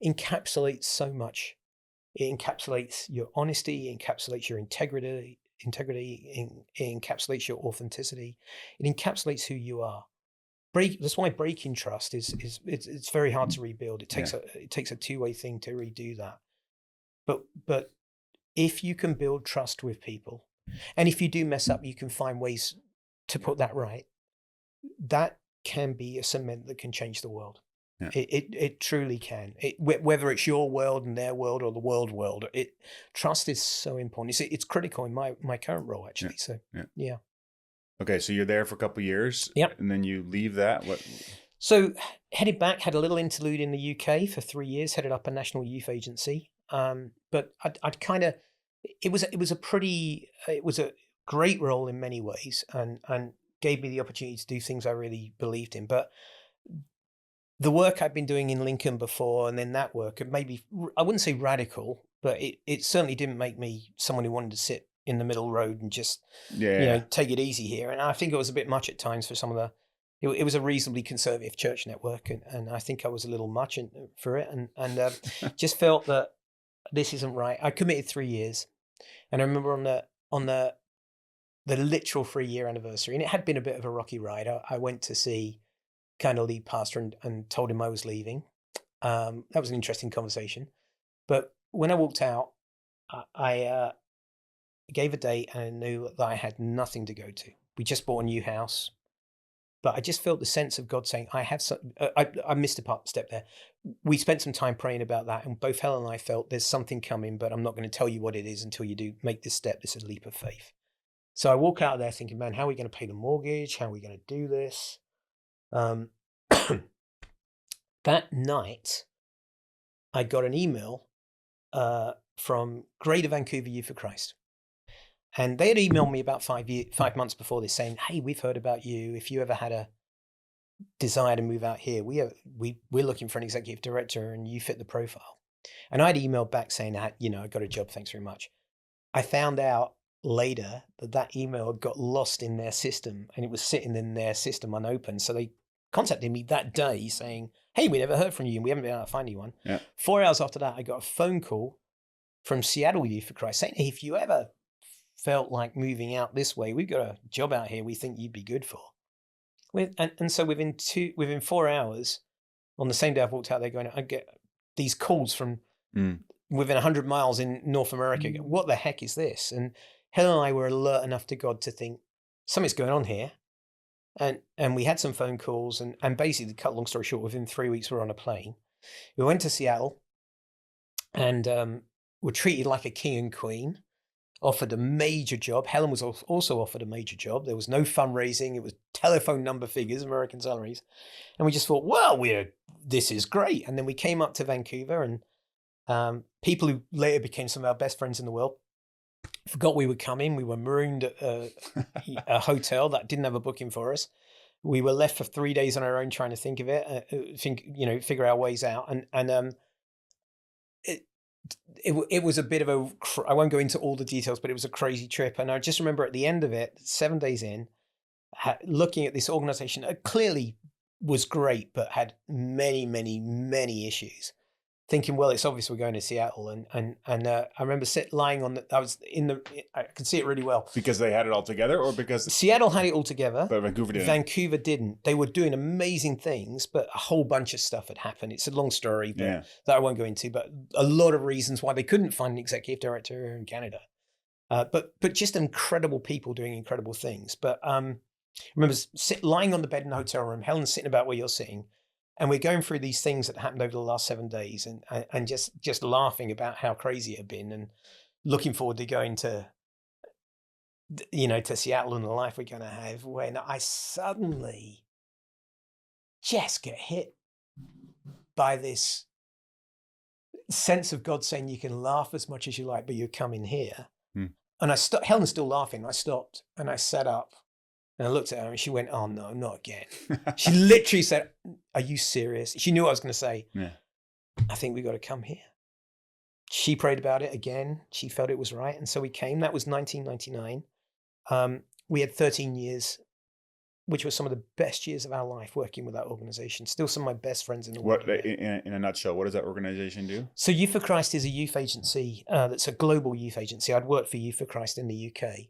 B: encapsulates so much. It encapsulates your honesty, it encapsulates your integrity, it encapsulates your authenticity. It encapsulates who you are. That's why breaking trust is it's very hard to rebuild. It takes a two-way thing to redo that. But if you can build trust with people, and if you do mess up, you can find ways to put that right. That can be a cement that can change the world.
A: Yeah.
B: It truly can. Whether it's your world and their world or the world, trust is so important. It's critical in my current role, actually. So yeah.
A: Okay, so you're there for a couple of years.
B: Yep.
A: And then you leave that. What?
B: So headed back, had a little interlude in the UK for 3 years, headed up a national youth agency. But I'd kind of, it was a great role in many ways, and gave me the opportunity to do things I really believed in. But the work I'd been doing in Lincoln before, and then that work, it maybe, I wouldn't say radical, but it certainly didn't make me someone who wanted to sit in the middle road and just take it easy here. And I think it was a bit much at times for some of the. It was a reasonably conservative church network, and I think I was a little much for it, and just felt that this isn't right. I committed 3 years, and I remember on the literal 3-year anniversary, and it had been a bit of a rocky ride. I went to see kind of lead pastor and told him I was leaving. That was an interesting conversation, but when I walked out, I gave a date, and I knew that I had nothing to go to. We just bought a new house, but I just felt the sense of God saying, I missed a step there. We spent some time praying about that, and both Helen and I felt there's something coming, but I'm not going to tell you what it is until you do make this step. This is a leap of faith. So I walk out of there thinking, man, how are we going to pay the mortgage? How are we going to do this? That night, I got an email from Greater Vancouver Youth for Christ. And they had emailed me about 5 months before this saying, hey, we've heard about you. If you ever had a desire to move out here, we're looking for an executive director and you fit the profile. And I'd emailed back saying, I got a job, thanks very much. I found out later that email had got lost in their system, and it was sitting in their system unopened. So they contacted me that day saying, hey, we never heard from you and we haven't been able to find anyone. Yeah. 4 hours after that, I got a phone call from Seattle Youth for Christ saying, hey, if you ever felt like moving out this way, we've got a job out here we think you'd be good for. And so within 4 hours, on the same day I've walked out there going, I get these calls from within 100 miles in North America. What the heck is this? And Helen and I were alert enough to God to think something's going on here. And we had some phone calls, and basically, to cut a long story short, within 3 weeks, we were on a plane. We went to Seattle, and were treated like a king and queen, offered a major job. Helen was also offered a major job. There was no fundraising. It was telephone number figures, American salaries. And we just thought, well, this is great. And then we came up to Vancouver, and people who later became some of our best friends in the world forgot we were coming. We were marooned at a hotel that didn't have a booking for us. We were left for 3 days on our own trying to think of it, figure our ways out. And it was a bit of I won't go into all the details, but it was a crazy trip. And I just remember at the end of it, 7 days in, looking at this organization that clearly was great, but had many, many, many issues. Thinking, well, it's obvious we're going to Seattle, and I remember lying on I could see it really well.
A: Because they had it all together, or because
B: Seattle had it all together,
A: but Vancouver didn't.
B: Vancouver didn't. They were doing amazing things, but a whole bunch of stuff had happened. It's a long story, but that I won't go into. But a lot of reasons why they couldn't find an executive director in Canada. But just incredible people doing incredible things. But I remember lying on the bed in the hotel room. Helen's sitting about where you're sitting. And we're going through these things that happened over the last 7 days, and just laughing about how crazy it had been, and looking forward to going to to Seattle and the life we're going to have, when I suddenly just get hit by this sense of God saying, you can laugh as much as you like, but you're coming here.
A: Hmm.
B: And Helen's still laughing. I stopped and I sat up and I looked at her and she went, oh no, not again. She literally said, are you serious? She knew what I was going to say.
A: Yeah.
B: I think we got to come here. She prayed about it again. She felt it was right. And so we came. That was 1999. We had 13 years, which were some of the best years of our life working with that organization. Still some of my best friends in the world.
A: What, in a nutshell, what does that organization do? So
B: Youth for Christ is a youth agency that's a global youth agency. I'd worked for Youth for Christ in the UK.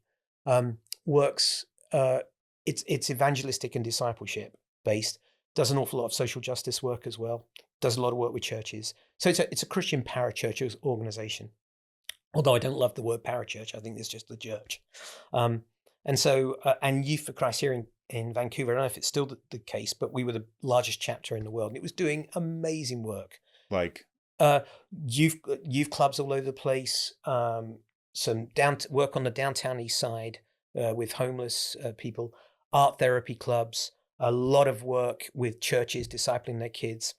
B: It's evangelistic and discipleship based. Does an awful lot of social justice work as well. Does a lot of work with churches. So it's a Christian parachurch organization. Although I don't love the word parachurch, I think it's just the church. And Youth for Christ here in Vancouver, I don't know if it's still the case, but we were the largest chapter in the world. And it was doing amazing work.
A: Like?
B: Youth clubs all over the place. Some work on the downtown east side with homeless people. Art therapy clubs. A lot of work with churches discipling their kids.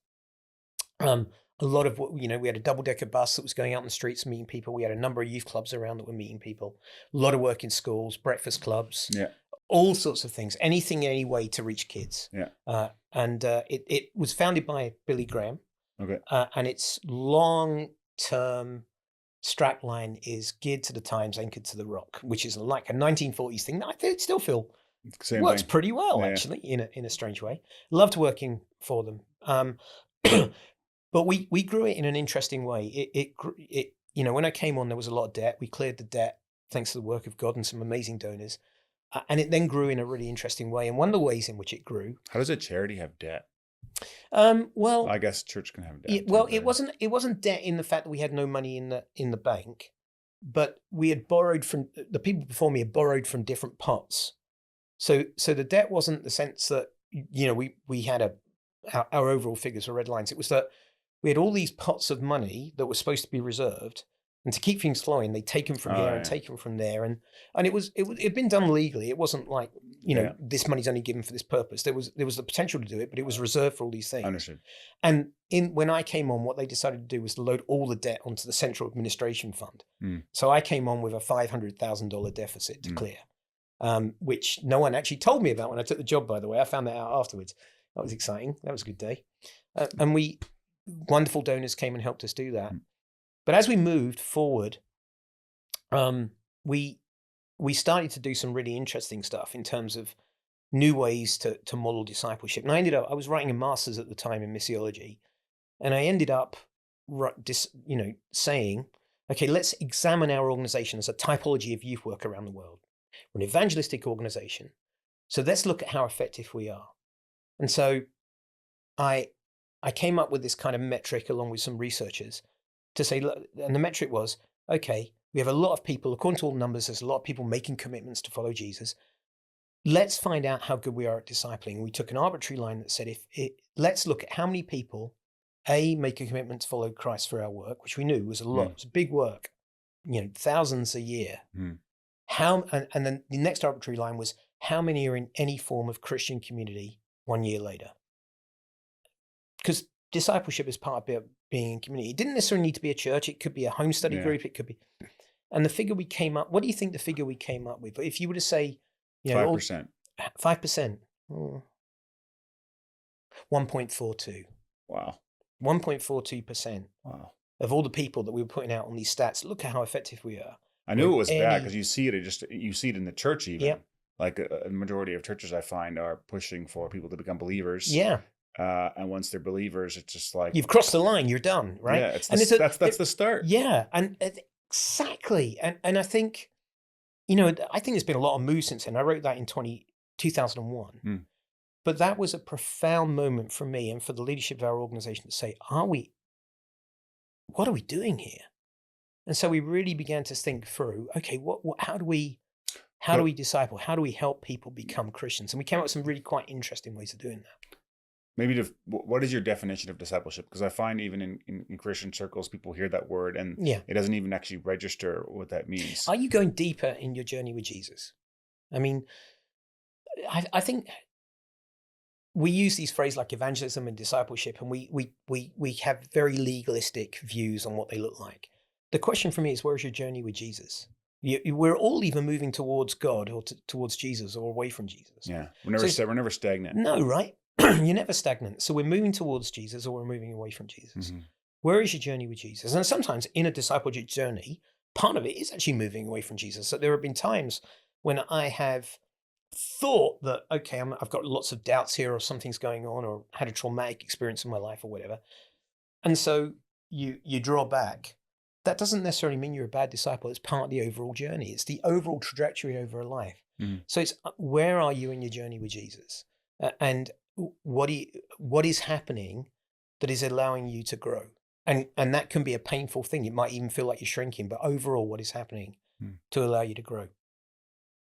B: A lot of what, we had a double-decker bus that was going out on the streets meeting people. We had a number of youth clubs around that were meeting people. A lot of work in schools, breakfast clubs, all sorts of things. Anything, any way to reach kids. It was founded by Billy Graham.
A: Okay.
B: And its long-term strapline is geared to the times, anchored to the rock, which is like a 1940s thing that I still feel works pretty well, actually, in a strange way. Loved working for them. But we grew it in an interesting way. It when I came on, there was a lot of debt. We cleared the debt thanks to the work of God and some amazing donors. And it then grew in a really interesting way. And one of the ways in which it grew.
A: How does a charity have debt?
B: Well,
A: I guess church can have debt.
B: It wasn't debt in the fact that we had no money in the bank, but we had borrowed from the people before me had borrowed from different pots. So the debt wasn't the sense that we had our overall figures were red lines. It was that we had all these pots of money that were supposed to be reserved, and to keep things flowing, they'd taken from here and taken from there, and it'd been done legally. It wasn't like this money's only given for this purpose. There was the potential to do it, but it was reserved for all these things.
A: Understood.
B: And when I came on, what they decided to do was to load all the debt onto the central administration fund. So I came on with a $500,000 deficit to clear, which no one actually told me about when I took the job. By the way, I found that out afterwards. That was exciting. That was a good day, and wonderful donors came and helped us do that. But as we moved forward, we started to do some really interesting stuff in terms of new ways to model discipleship. And I was writing a master's at the time in missiology, and I ended up saying, okay, let's examine our organization as a typology of youth work around the world. We're an evangelistic organization, so let's look at how effective we are. And so I came up with this kind of metric along with some researchers to say, look, and the metric was, okay, we have a lot of people, according to all the numbers, there's a lot of people making commitments to follow Jesus. Let's find out how good we are at discipling. We took an arbitrary line that said, let's look at how many people, make a commitment to follow Christ for our work, which we knew was a lot, it was big work, thousands a year. And then the next arbitrary line was, how many are in any form of Christian community 1 year later? Because discipleship is part of being in community. It didn't necessarily need to be a church. It could be a home study group. It could be. And the figure we came up, what do you think the figure we came up with? If you were to say,
A: 5%.
B: 5%. 1.42.
A: Wow.
B: 1.42%.
A: Wow.
B: Of all the people that we were putting out on these stats, look at how effective we are.
A: I knew it was bad because you see it in the church even.
B: Yeah.
A: Like a majority of churches I find are pushing for people to become believers.
B: Yeah.
A: And once they're believers, it's just like
B: you've crossed the line, you're done, right?
A: Yeah, that's the start.
B: Yeah, and exactly. And I think, I think there's been a lot of moves since then. I wrote that in 2001. But that was a profound moment for me and for the leadership of our organization to say, what are we doing here? And so we really began to think through, okay, how do we disciple? How do we help people become Christians? And we came up with some really quite interesting ways of doing that.
A: maybe what is your definition of discipleship? Because I find even in Christian circles, people hear that word and
B: Yeah.
A: it doesn't even actually register what that means.
B: Are you going deeper in your journey with Jesus? I mean, I think we use these phrases like evangelism and discipleship, and we have very legalistic views on what they look like. The question for me is, where's your journey with Jesus? We're all either moving towards God or towards Jesus or away from Jesus.
A: Yeah,
B: So
A: we're never stagnant.
B: no, right? You're never stagnant. So we're moving towards Jesus or we're moving away from Jesus.
A: Mm-hmm.
B: Where is your journey with Jesus? And sometimes in a discipleship journey, part of it is actually moving away from Jesus. So there have been times when I have thought that, okay, I've got lots of doubts here, or something's going on, or had a traumatic experience in my life or whatever. And so you draw back. That doesn't necessarily mean you're a bad disciple. It's part of the overall journey. It's the overall trajectory over a life.
A: Mm-hmm.
B: So it's where are you in your journey with Jesus? And what is happening that is allowing you to grow? And that can be a painful thing. It might even feel like you're shrinking, but overall, what is happening to allow you to grow?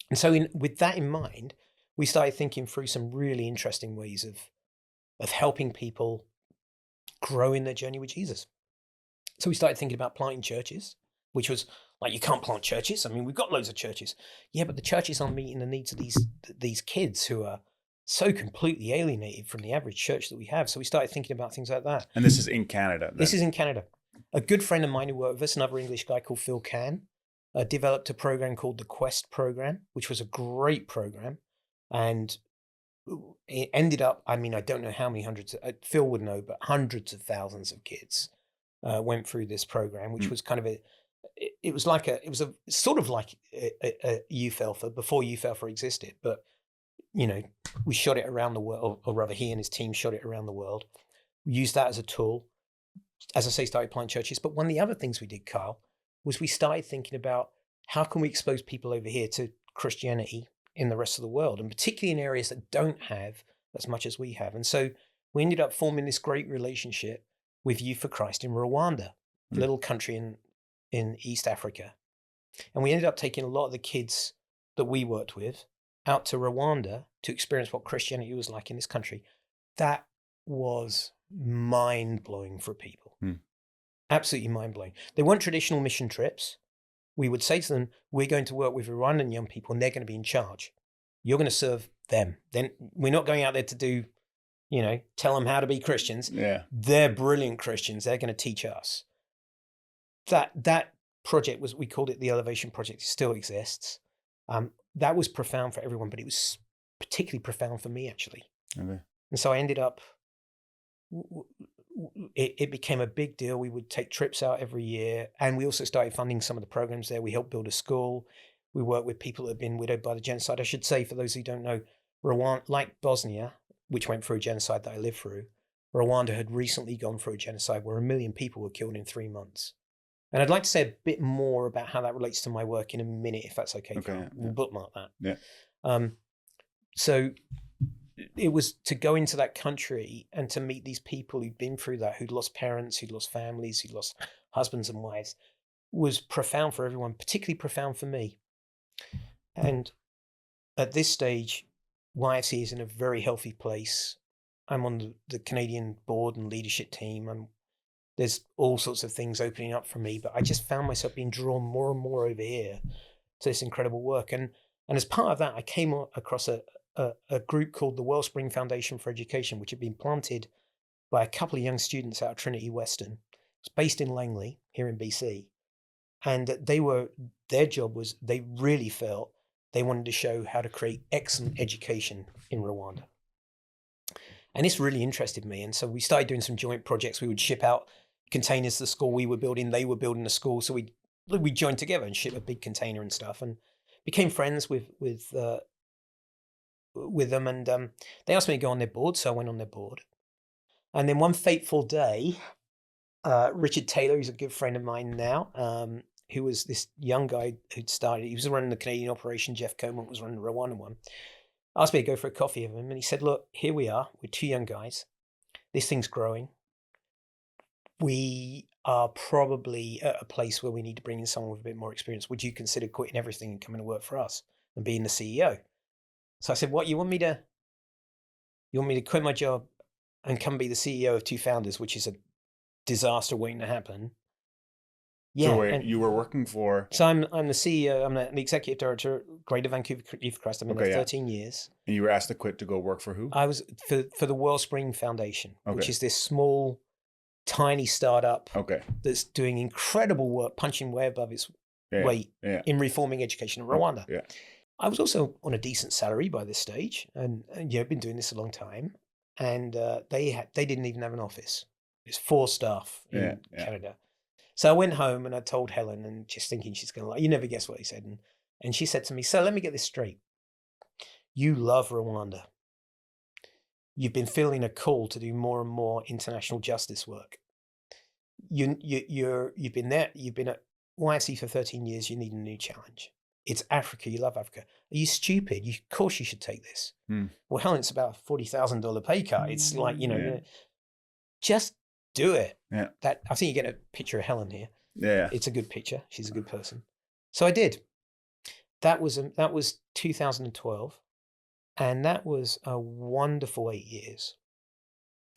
B: And so with that in mind, we started thinking through some really interesting ways of helping people grow in their journey with Jesus. So we started thinking about planting churches, which was like, you can't plant churches. I mean, we've got loads of churches. Yeah, but the churches aren't meeting the needs of these kids who are so completely alienated from the average church that we have. So we started thinking about things like that.
A: And this is in Canada.
B: This is in Canada. A good friend of mine who worked with us, another English guy called Phil Can, developed a program called the Quest program, which was a great program. And it ended up, I mean, I don't know how many hundreds, Phil would know, but hundreds of thousands of kids went through this program, which was kind of it was sort of like a Youth Alpha before Youth Alpha existed. But, you know, we shot it around the world, or rather he and his team shot it around the world. We used that as a tool. As I say, started planting churches. But one of the other things we did, Kyle, was we started thinking about how can we expose people over here to Christianity in the rest of the world, and particularly in areas that don't have as much as we have. And so we ended up forming this great relationship with Youth for Christ in Rwanda, a little country in East Africa. And we ended up taking a lot of the kids that we worked with out to Rwanda to experience what Christianity was like in this country. That was mind-blowing for people. Absolutely mind-blowing. They weren't traditional mission trips. We would say to them, we're going to work with Rwandan young people and they're going to be in charge. You're going to serve them. Then we're not going out there to do, tell them how to be Christians.
A: Yeah.
B: They're brilliant Christians. They're going to teach us. That project we called it the Elevation Project. It still exists. That was profound for everyone, but it was particularly profound for me, actually.
A: Okay.
B: And so I ended up, it became a big deal. We would take trips out every year, and we also started funding some of the programs there. We helped build a school. We worked with people that had been widowed by the genocide. I should say, for those who don't know, Rwanda, like Bosnia, which went through a genocide that I lived through, Rwanda had recently gone through a genocide where 1 million people were killed in 3 months. And I'd like to say a bit more about how that relates to my work in a minute, if that's okay.
A: Okay. Yeah.
B: We'll bookmark that.
A: Yeah.
B: So it was to go into that country and to meet these people who'd been through that, who'd lost parents, who'd lost families, who'd lost husbands and wives, was profound for everyone, particularly profound for me. And at this stage, YFC is in a very healthy place. I'm on the Canadian board and leadership team. There's all sorts of things opening up for me, but I just found myself being drawn more and more over here to this incredible work. And as part of that, I came across a group called the Wellspring Foundation for Education, which had been planted by a couple of young students out of Trinity Western. It's based in Langley, here in BC. And their job was, they really felt they wanted to show how to create excellent education in Rwanda. And this really interested me. And so we started doing some joint projects. We would ship out containers to the school we were building. They were building a school. So we joined together and shipped a big container and stuff, and became friends with them. And they asked me to go on their board. So I went on their board. And then one fateful day, Richard Taylor, who's a good friend of mine now, who was this young guy who'd started, he was running the Canadian operation. Jeff Coleman was running the Rwandan one. Asked me to go for a coffee with him. And he said, look, here we are. We're 2 young guys. This thing's growing. We are probably at a place where we need to bring in someone with a bit more experience. Would you consider quitting everything and coming to work for us and being the CEO? So I said, what, you want me to quit my job and come be the CEO of two founders, which is a disaster waiting to happen. Yeah.
A: So wait,
B: And
A: you were working for...
B: so I'm the CEO, I'm the executive director at Greater Vancouver Youth Crest. I've been there 13 years.
A: And you were asked to quit to go work for who?
B: I was for the Wellspring Foundation, which
A: Okay.
B: is this small, tiny startup
A: Okay.
B: that's doing incredible work, punching way above its weight in reforming education in Rwanda.
A: Yeah.
B: I was also on a decent salary by this stage, and been doing this a long time. And they didn't even have an office. There's 4 staff in Canada. So I went home and I told Helen, and just thinking she's going to like, you never guess what he said. And she said to me, so let me get this straight. You love Rwanda. You've been feeling a call to do more and more international justice work. You've been there. You've been at YFC for 13 years. You need a new challenge. It's Africa. You love Africa. Are you stupid? Of course you should take this. Well, Helen, it's about a $40,000 pay cut. It's like, just do it.
A: Yeah.
B: I think you get a picture of Helen here.
A: Yeah.
B: It's a good picture. She's a good person. So I did. That was 2012. And that was a wonderful 8 years.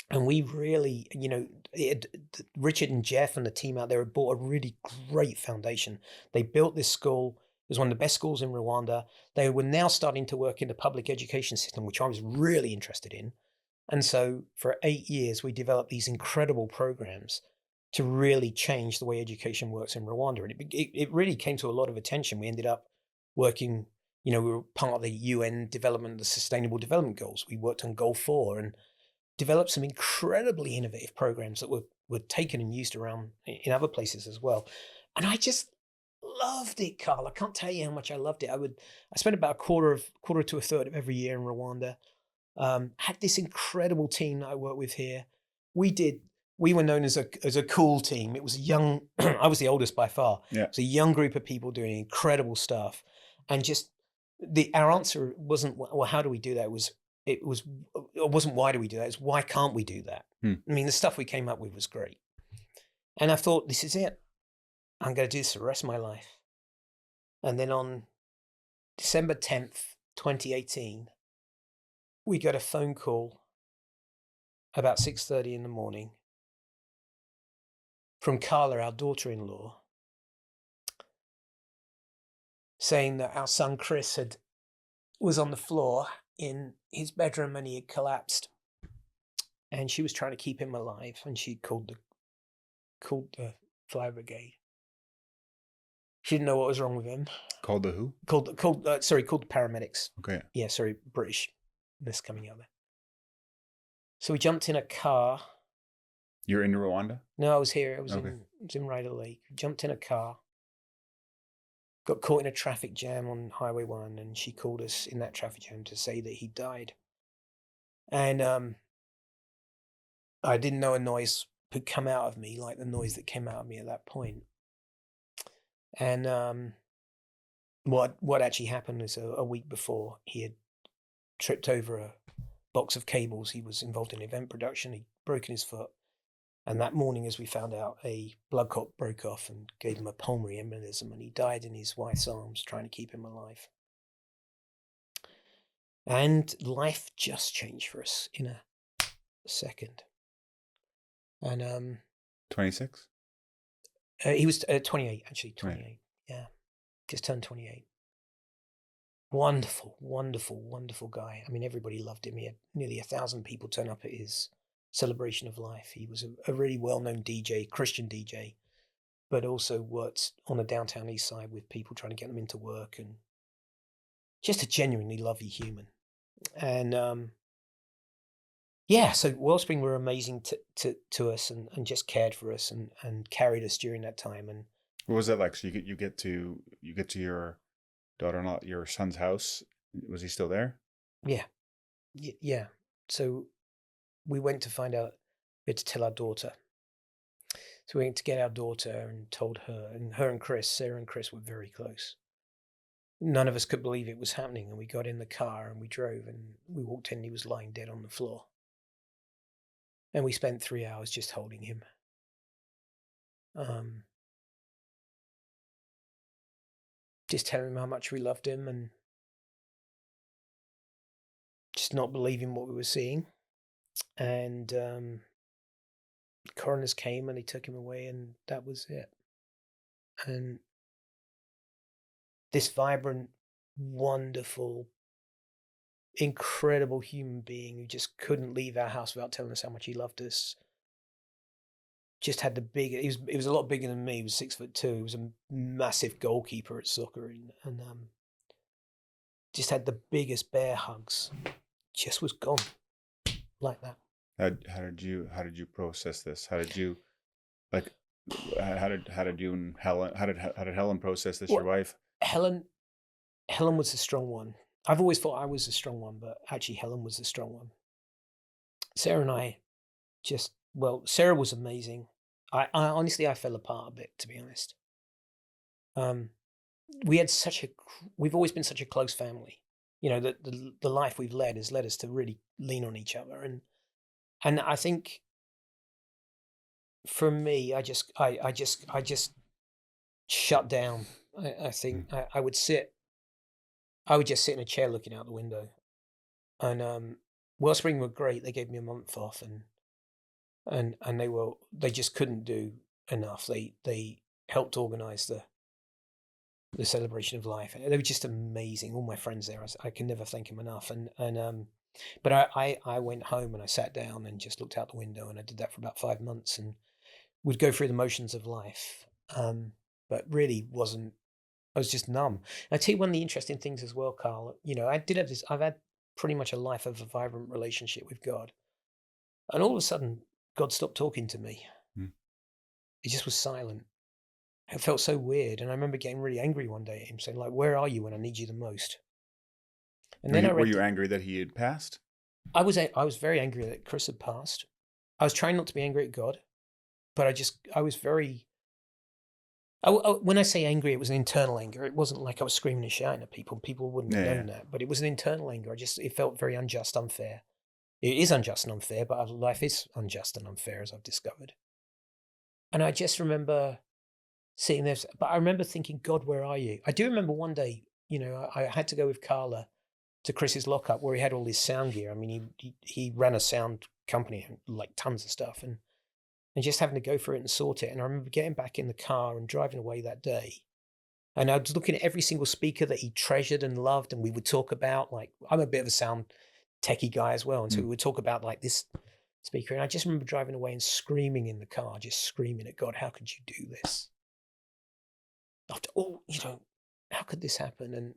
B: And we really, Richard and Jeff and the team out there had bought a really great foundation. They built this school. It was one of the best schools in Rwanda. They were now starting to work in the public education system, which I was really interested in. And so for 8 years, we developed these incredible programs to really change the way education works in Rwanda. And it really came to a lot of attention. We ended up working, we were part of the UN development, the Sustainable Development Goals. We worked on Goal 4 and developed some incredibly innovative programs that were taken and used around in other places as well. And I just loved it, Carl. I can't tell you how much I loved it. I spent about a quarter to a third of every year in Rwanda. Had this incredible team that I worked with here. We were known as a cool team. It was a young, I was the oldest by far.
A: Yeah.
B: It was a young group of people doing incredible stuff. And just our answer wasn't, well, how do we do that? It wasn't why do we do that? It's why can't we do that? I mean, the stuff we came up with was great. And I thought, this is it. I'm going to do this for the rest of my life. And then on December 10th, 2018, we got a phone call about 6:30 in the morning from Carla, our daughter-in-law, saying that our son Chris was on the floor in his bedroom and he had collapsed, and she was trying to keep him alive, and she called the fire brigade. She didn't know what was wrong with him.
A: Called the who?
B: Called the paramedics.
A: Okay.
B: Yeah, sorry, British. This coming out there. So we jumped in a car.
A: You're in Rwanda?
B: No, I was here. I was in Ryder Lake. Jumped in a car. Got caught in a traffic jam on Highway 1, and she called us in that traffic jam to say that he died. And I didn't know a noise could come out of me like the noise that came out of me at that point. And what actually happened is a week before, he had tripped over a box of cables. He was involved in event production. He'd broken his foot. And that morning, as we found out, a blood clot broke off and gave him a pulmonary embolism, and he died in his wife's arms trying to keep him alive. And life just changed for us in a second. And
A: 26?
B: He was 28, actually, 28. Right. Yeah, just turned 28. Wonderful, wonderful, wonderful guy. I mean, everybody loved him. He had nearly 1,000 people turn up at his celebration of life. He was a really well-known DJ, Christian DJ, but also worked on the downtown east side with people trying to get them into work, and just a genuinely lovely human. And so Wellspring were amazing to us and just cared for us and carried us during that time. And
A: what was that like? So you get to your daughter-in-law, your son's house. Was he still there?
B: Yeah. Yeah. So we went to find out, we had to tell our daughter. So we went to get our daughter and told her, and her and Chris, Sarah and Chris were very close. None of us could believe it was happening. And we got in the car and we drove, and we walked in and he was lying dead on the floor. And we spent 3 hours just holding him. Just telling him how much we loved him and just not believing what we were seeing. and coroners came and they took him away, and that was it. And this vibrant, wonderful, incredible human being who just couldn't leave our house without telling us how much he loved us. Just had the big. He was a lot bigger than me. He was 6'2". He was a massive goalkeeper at soccer, and just had the biggest bear hugs. Just was gone like that.
A: How did you process this? How did you like? How did you and Helen? How did Helen process this?
B: Well,
A: Your wife?
B: Helen was the strong one. I've always thought I was the strong one, but actually Helen was the strong one. Sarah and I Sarah was amazing. I honestly, I fell apart a bit, to be honest. We've always been such a close family. You know, the life we've led has led us to really lean on each other. And I think for me, I just shut down. I think I would just sit in a chair looking out the window. And Wellspring were great. They gave me a month off, and they just couldn't do enough. They helped organize the celebration of life. They were just amazing. All my friends there, I can never thank them enough. But I went home and I sat down and just looked out the window, and I did that for about 5 months, and would go through the motions of life. But really wasn't. I was just numb. And I tell you one of the interesting things as well, Carl. You know, I've had pretty much a life of a vibrant relationship with God, and all of a sudden, God stopped talking to me. He just was silent. It felt so weird, and I remember getting really angry one day at him, saying, like, "Where are you when I need you the most?" And then
A: Were you angry that he had passed?
B: I was very angry that Chris had passed. I was trying not to be angry at God, but I was very. When I say angry, it was an internal anger. It wasn't like I was screaming and shouting at people. People wouldn't have known that, but it was an internal anger. It felt very unjust, unfair. It is unjust and unfair, but life is unjust and unfair, as I've discovered. And I just remember sitting there, but I remember thinking, God, where are you? I do remember one day, you know, I had to go with Carla to Chris's lockup where he had all his sound gear. I mean, he ran a sound company, like tons of stuff, and just having to go for it and sort it. And I remember getting back in the car and driving away that day. And I was looking at every single speaker that he treasured and loved. And we would talk about, like, I'm a bit of a sound techie guy as well. And so we would talk about like this speaker. And I just remember driving away and screaming in the car, just screaming at God, how could you do this? After all, you know, how could this happen? And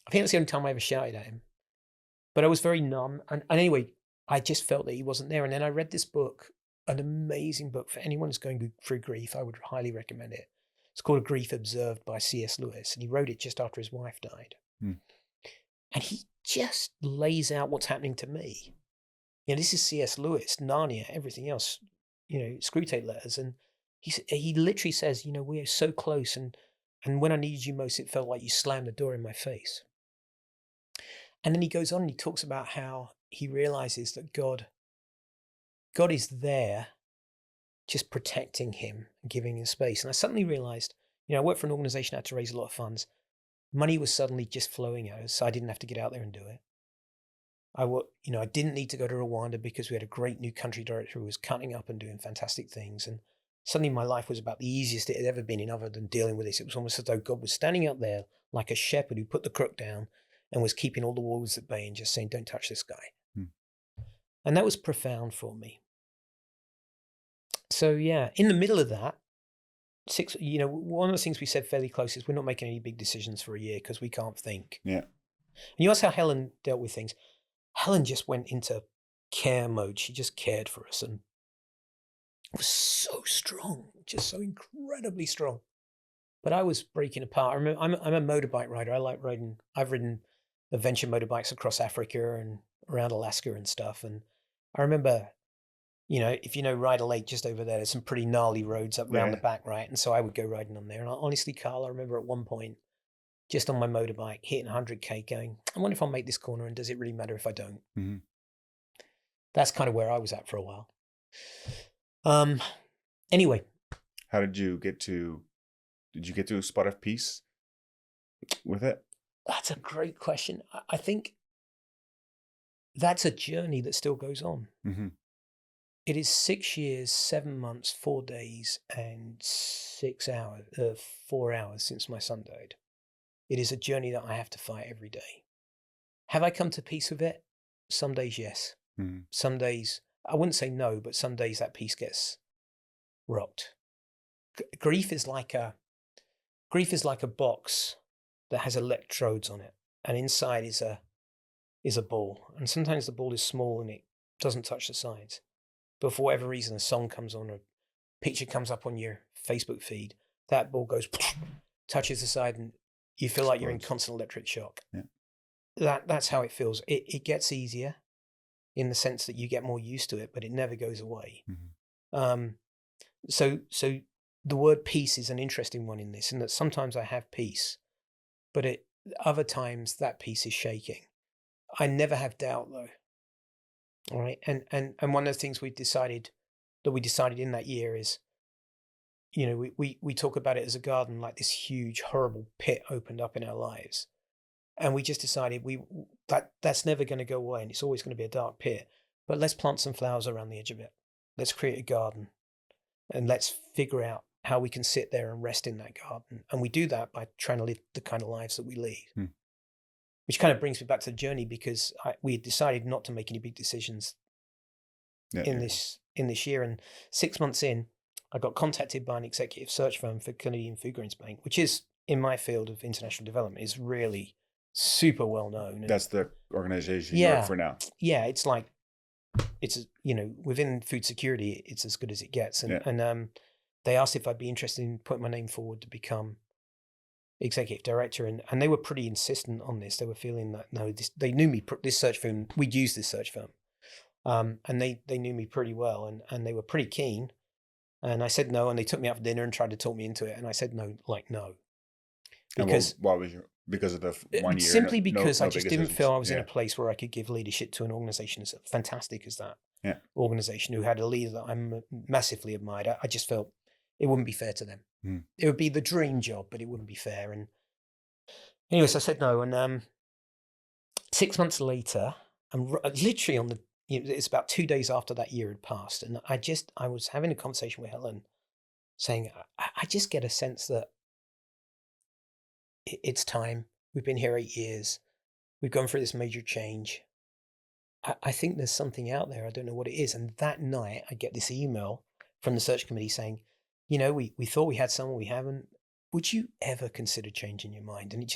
B: I think that's the only time I ever shouted at him. But I was very numb. And anyway, I just felt that he wasn't there. And then I read this book, an amazing book for anyone who's going through grief. I would highly recommend it. It's called Grief Observed by C.S. Lewis, and he wrote it just after his wife died. And he just lays out what's happening to me. You know, this is C.S. Lewis, Narnia, everything else, you know, Screwtape Letters. And he literally says, you know, we are so close, and when I needed you most, it felt like you slammed the door in my face. And then he goes on and he talks about how he realizes that God is there just protecting him and giving him space. And I suddenly realized, you know, I worked for an organization that had to raise a lot of funds. Money was suddenly just flowing out, so I didn't have to get out there and do it. I didn't need to go to Rwanda because we had a great new country director who was cutting up and doing fantastic things. And suddenly my life was about the easiest it had ever been in, other than dealing with this. It was almost as though God was standing up there like a shepherd who put the crook down and was keeping all the wolves at bay and just saying, don't touch this guy. And that was profound for me. So yeah, in the middle of that, one of the things we said fairly close is we're not making any big decisions for a year because we can't think.
A: Yeah.
B: And you ask how Helen dealt with things. Helen just went into care mode. She just cared for us and was so strong, just so incredibly strong. But I was breaking apart. I remember, I'm a motorbike rider. I like riding. I've ridden adventure motorbikes across Africa and around Alaska and stuff. And I remember, you know, if you know Ryder Lake just over there's some pretty gnarly roads up around the back, right? And so I would go riding on there. And honestly, Carl, I remember at one point, just on my motorbike, hitting 100K going, I wonder if I'll make this corner and does it really matter if I don't? That's kind of where I was at for a while. Anyway.
A: How did you get to a spot of peace with it?
B: That's a great question. I think that's a journey that still goes on.
A: Mm-hmm.
B: It is 6 years, 7 months, 4 days, and 4 hours since my son died. It is a journey that I have to fight every day. Have I come to peace with it? Some days, yes.
A: Mm-hmm.
B: Some days, I wouldn't say no, but some days that peace gets rocked. Grief is like a box that has electrodes on it, and inside is a ball. And sometimes the ball is small and it doesn't touch the sides. But for whatever reason, a song comes on, or a picture comes up on your Facebook feed, that ball goes, touches the side, and you feel like you're in constant electric shock.
A: Yeah.
B: That's how it feels. It gets easier in the sense that you get more used to it, but it never goes away.
A: Mm-hmm.
B: So the word peace is an interesting one in this, in that sometimes I have peace, but other times that peace is shaking. I never have doubt though. All right. And one of the things we decided in that year is, we talk about it as a garden, like this huge, horrible pit opened up in our lives. And we just decided that's never going to go away, and it's always going to be a dark pit. But let's plant some flowers around the edge of it. Let's create a garden, and let's figure out how we can sit there and rest in that garden. And we do that by trying to live the kind of lives that we lead. Which kind of brings me back to the journey, because we had decided not to make any big decisions in this year. And 6 months in, I got contacted by an executive search firm for Canadian Foodgrains Bank, which is, in my field of international development, is really super well known.
A: That's the organization you work for now.
B: Yeah, it's like, within food security, it's as good as it gets. And they asked if I'd be interested in putting my name forward to become executive director, and they were pretty insistent on this. They were feeling that they knew me. This search firm, we'd used this search firm, and they knew me pretty well, and they were pretty keen. And I said no, and they took me out for dinner and tried to talk me into it, and I said no, because
A: why was because of the 1 year?
B: Simply because I just didn't feel I was in
A: Yeah.
B: a place where I could give leadership to an organization as fantastic as that
A: Yeah.
B: organization, who had a leader that I massively admired. I just felt it wouldn't be fair to them. It would be the dream job, but it wouldn't be fair. And anyways, I said no. And 6 months later, I'm literally on it's about 2 days after that year had passed, and I was having a conversation with Helen, saying I just get a sense that it's time. We've been here 8 years. We've gone through this major change. I think there's something out there. I don't know what it is. And that night, I get this email from the search committee saying, we thought we had someone, we haven't. Would you ever consider changing your mind? And it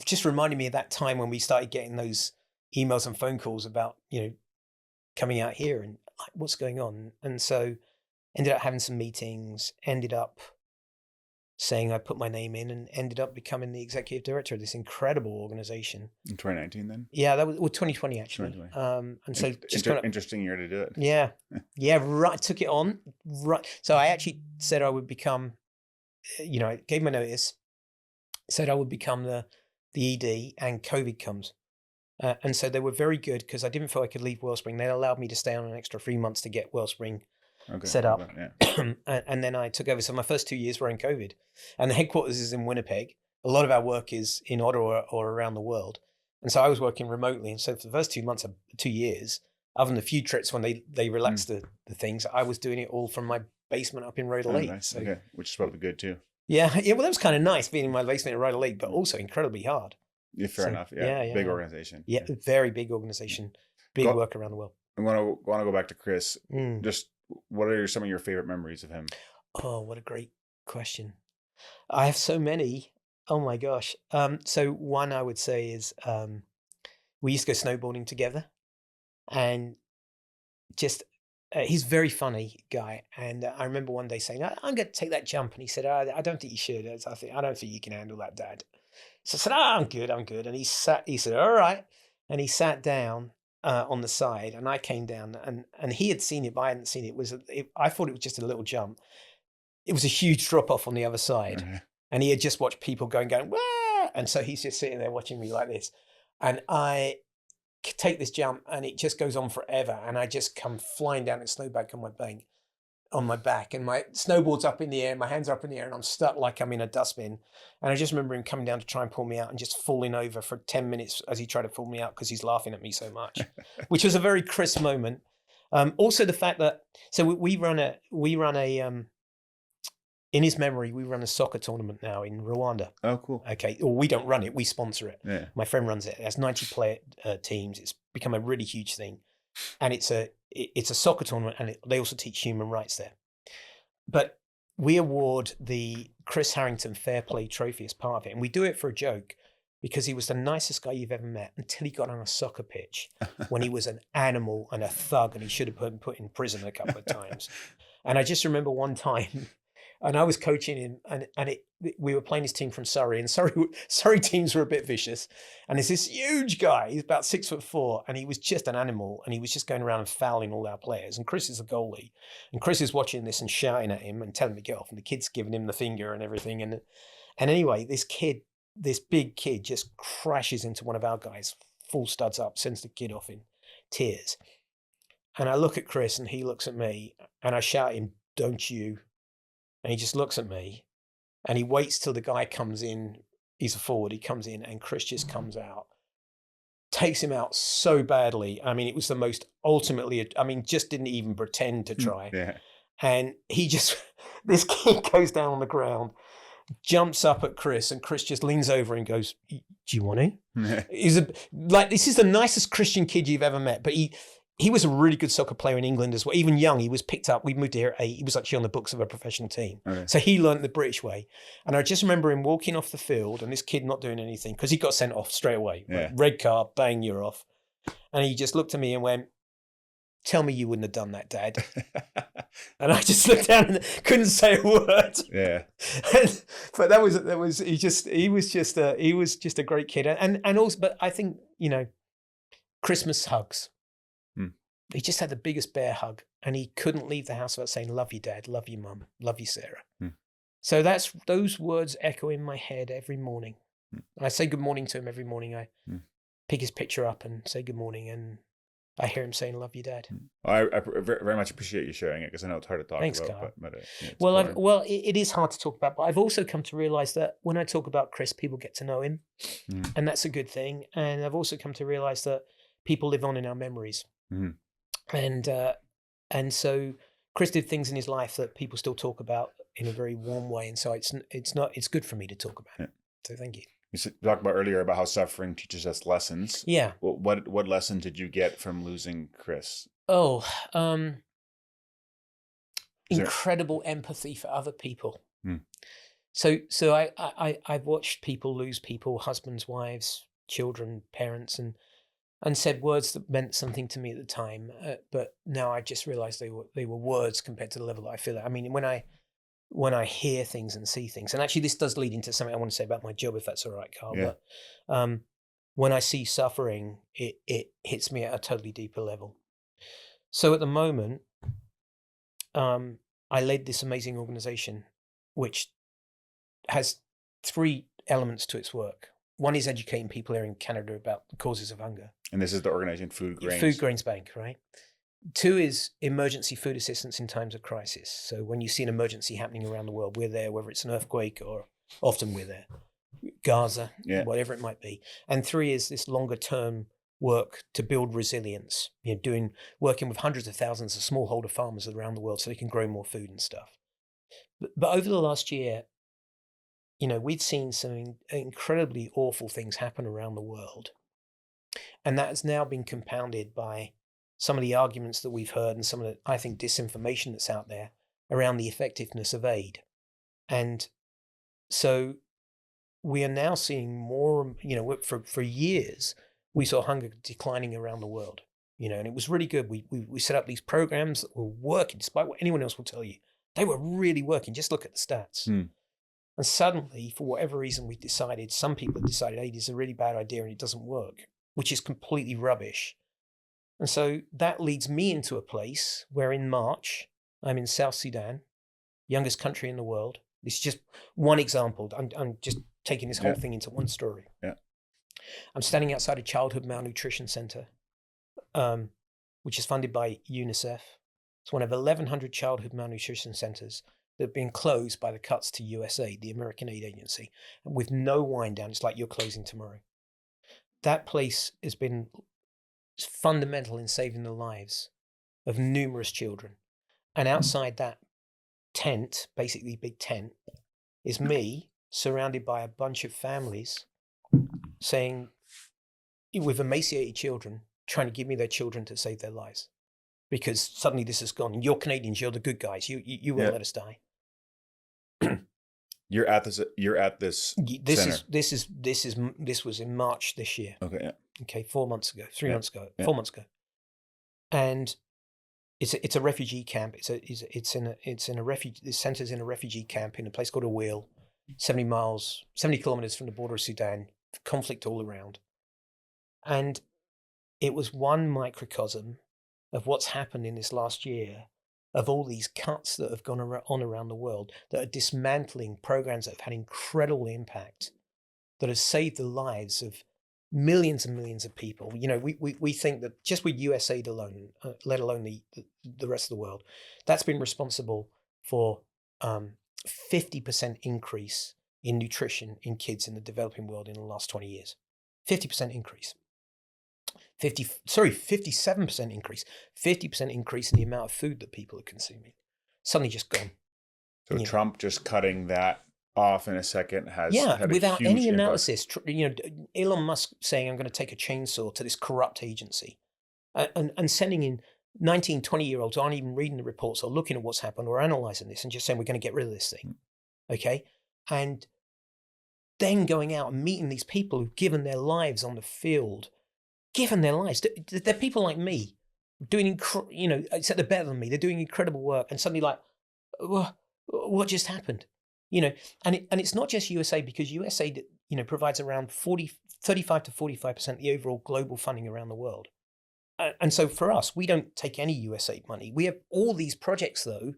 B: just reminded me of that time when we started getting those emails and phone calls about, coming out here and like, what's going on. And so ended up having some meetings, ended up saying I put my name in, and ended up becoming the executive director of this incredible organization.
A: In 2019 then?
B: Yeah, that was 2020 actually.
A: 2020.
B: And so
A: interesting year to do it.
B: Yeah. Yeah, right. Took it on. Right. So I actually said I would become, I gave my notice, said I would become the ED, and COVID comes. And so they were very good, because I didn't feel I could leave Wellspring. They allowed me to stay on an extra 3 months to get Wellspring set up.
A: Yeah.
B: And then I took over. So my first 2 years were in COVID, and the headquarters is in Winnipeg. A lot of our work is in Ottawa or around the world. And so I was working remotely. And so for the first 2 months of 2 years, other than the few trips when they relaxed the things, I was doing it all from my basement up in Rhoda Lake.
A: Nice.
B: So,
A: okay. Which is probably good too.
B: Yeah. Well, that was kind of nice being in my basement in Rhoda Lake, but also incredibly hard.
A: Yeah, fair enough. Yeah. Big organization.
B: Yeah, very big organization. Big work around the world.
A: I want to go back to Chris. Just what are some of your favorite memories of him?
B: Oh, what a great question. I have so many. Oh my gosh. So one I would say is we used to go snowboarding together, and just he's a very funny guy. And I remember one day saying, I'm going to take that jump. And he said, I don't think you should. I don't think you can handle that, Dad. So I said, I'm good. And he said, all right. And he sat down on the side, and I came down, and he had seen it, but I hadn't seen it. I thought it was just a little jump. It was a huge drop off on the other side. Mm-hmm. And he had just watched people going, wah! And so he's just sitting there watching me like this. And I take this jump, and it just goes on forever. And I just come flying down the snowbank on my bank, on my back, and my snowboard's up in the air, my hands are up in the air, and I'm stuck like I'm in a dustbin. And I just remember him coming down to try and pull me out and just falling over for 10 minutes as he tried to pull me out because he's laughing at me so much, which was a very crisp moment. Also the fact that, so we run a, in his memory, we run a soccer tournament now in Rwanda.
A: Oh, cool.
B: Okay. Well, we don't run it, we sponsor it.
A: Yeah.
B: My friend runs it. It has 90 player teams. It's become a really huge thing. And it's a soccer tournament, and they also teach human rights there. But we award the Chris Harrington Fair Play Trophy as part of it. And we do it for a joke because he was the nicest guy you've ever met until he got on a soccer pitch when he was an animal and a thug, and he should have been put in prison a couple of times. And I just remember one time, and I was coaching him, and we were playing his team from Surrey, and Surrey teams were a bit vicious. And there's this huge guy, he's about 6'4", and he was just an animal, and he was just going around and fouling all our players. And Chris is a goalie, and Chris is watching this and shouting at him and telling him to get off, and the kid's giving him the finger and everything. And anyway, this big kid just crashes into one of our guys, full studs up, sends the kid off in tears. And I look at Chris, and he looks at me, and I shout at him, "Don't you?" And he just looks at me, and he waits till the guy comes in. He's a forward. He comes in, and Chris just comes out, takes him out so badly. I mean, it was the most just didn't even pretend to try.
A: Yeah.
B: And he just, this kid goes down on the ground, jumps up at Chris, and Chris just leans over and goes, "Do you want to?" He's this is the nicest Christian kid you've ever met. But he was a really good soccer player in England as well. Even young, he was picked up. We moved here at 8. He was actually on the books of a professional team. Okay. So he learned the British way. And I just remember him walking off the field, and this kid not doing anything because he got sent off straight away. Yeah. Like, red card, bang, you're off. And he just looked at me and went, "Tell me you wouldn't have done that, Dad." And I just looked down and couldn't say a word. Yeah. But he was just a great kid. And also, but I think, Christmas hugs. He just had the biggest bear hug, and he couldn't leave the house without saying, "Love you, Dad. Love you, Mum. Love you, Sarah." So those words echo in my head every morning. And I say good morning to him every morning. I pick his picture up and say good morning, and I hear him saying, "Love you, Dad."
A: I very much appreciate you sharing it, because I know it's hard to talk
B: Thanks,
A: about.
B: Carl.
A: But
B: it is hard to talk about, but I've also come to realize that when I talk about Chris, people get to know him, and that's a good thing. And I've also come to realize that people live on in our memories. And so Chris did things in his life that people still talk about in a very warm way, and so it's good for me to talk about. So thank you.
A: You talked about earlier about how suffering teaches us lessons.
B: Yeah.
A: What lesson did you get from losing Chris?
B: Incredible empathy for other people. So I've watched people lose people, husbands, wives, children, parents, and said words that meant something to me at the time, but now I just realized they were words compared to the level that I feel it. I mean, when I hear things and see things, and actually this does lead into something I want to say about my job, if that's all right, Carl. Yeah. But when I see suffering, it hits me at a totally deeper level. So at the moment, I led this amazing organization, which has 3 elements to its work. One is educating people here in Canada about the causes of hunger.
A: And this is the organization Foodgrains.
B: Foodgrains Bank, right? 2 is emergency food assistance in times of crisis. So when you see an emergency happening around the world, we're there, whether it's an earthquake or often we're there. Gaza, whatever it might be. And 3 is this longer term work to build resilience, working with hundreds of thousands of smallholder farmers around the world so they can grow more food and stuff. But over the last year, we'd seen some incredibly awful things happen around the world. And that has now been compounded by some of the arguments that we've heard and some of the, I think, disinformation that's out there around the effectiveness of aid. And so we are now seeing more, for years, we saw hunger declining around the world, and it was really good. We set up these programs that were working, despite what anyone else will tell you. They were really working. Just look at the stats. And suddenly, for whatever reason, some people have decided aid is a really bad idea and it doesn't work, which is completely rubbish. And so that leads me into a place where in March, I'm in South Sudan, youngest country in the world. This is just one example. I'm just taking this whole thing into one story. Yeah. I'm standing outside a childhood malnutrition center, which is funded by UNICEF. It's one of 1,100 childhood malnutrition centers that have been closed by the cuts to USAID, the American aid agency, with no wind down. It's like you're closing tomorrow. That place has been fundamental in saving the lives of numerous children. And outside that tent, basically big tent, is me surrounded by a bunch of families saying, with emaciated children, trying to give me their children to save their lives. Because suddenly this has gone. You're Canadians, you're the good guys. You won't let us die.
A: You're at this center.
B: This was in March this year.
A: Okay, yeah.
B: Okay, 4 months ago, 3 months ago, 4 months ago. And it's a refugee camp. This center's in a refugee camp in a place called Awil, 70 kilometers from the border of Sudan, conflict all around. And it was one microcosm of what's happened in this last year, of all these cuts that have gone on around the world, that are dismantling programs that have had incredible impact, that have saved the lives of millions and millions of people. You know, we think that just with USAID alone, let alone the rest of the world, that's been responsible for 50% increase in nutrition in kids in the developing world in the last 20 years. 50% increase. 57% increase. 50% increase in the amount of food that people are consuming. Suddenly just gone.
A: So Trump just cutting that off in a second has had
B: without
A: a huge
B: any
A: impact.
B: analysis. Elon Musk saying, I'm going to take a chainsaw to this corrupt agency, and sending in 19, 20-year-olds who aren't even reading the reports or looking at what's happened or analyzing this and just saying, we're going to get rid of this thing. Okay. And then going out and meeting these people who've given their lives on the field, given their lives. They're people like me doing, except they're better than me. They're doing incredible work. And suddenly like, what just happened? And it's not just USAID, because USAID, provides around 35 to 45% of the overall global funding around the world. And so for us, we don't take any USAID money. We have all these projects, though,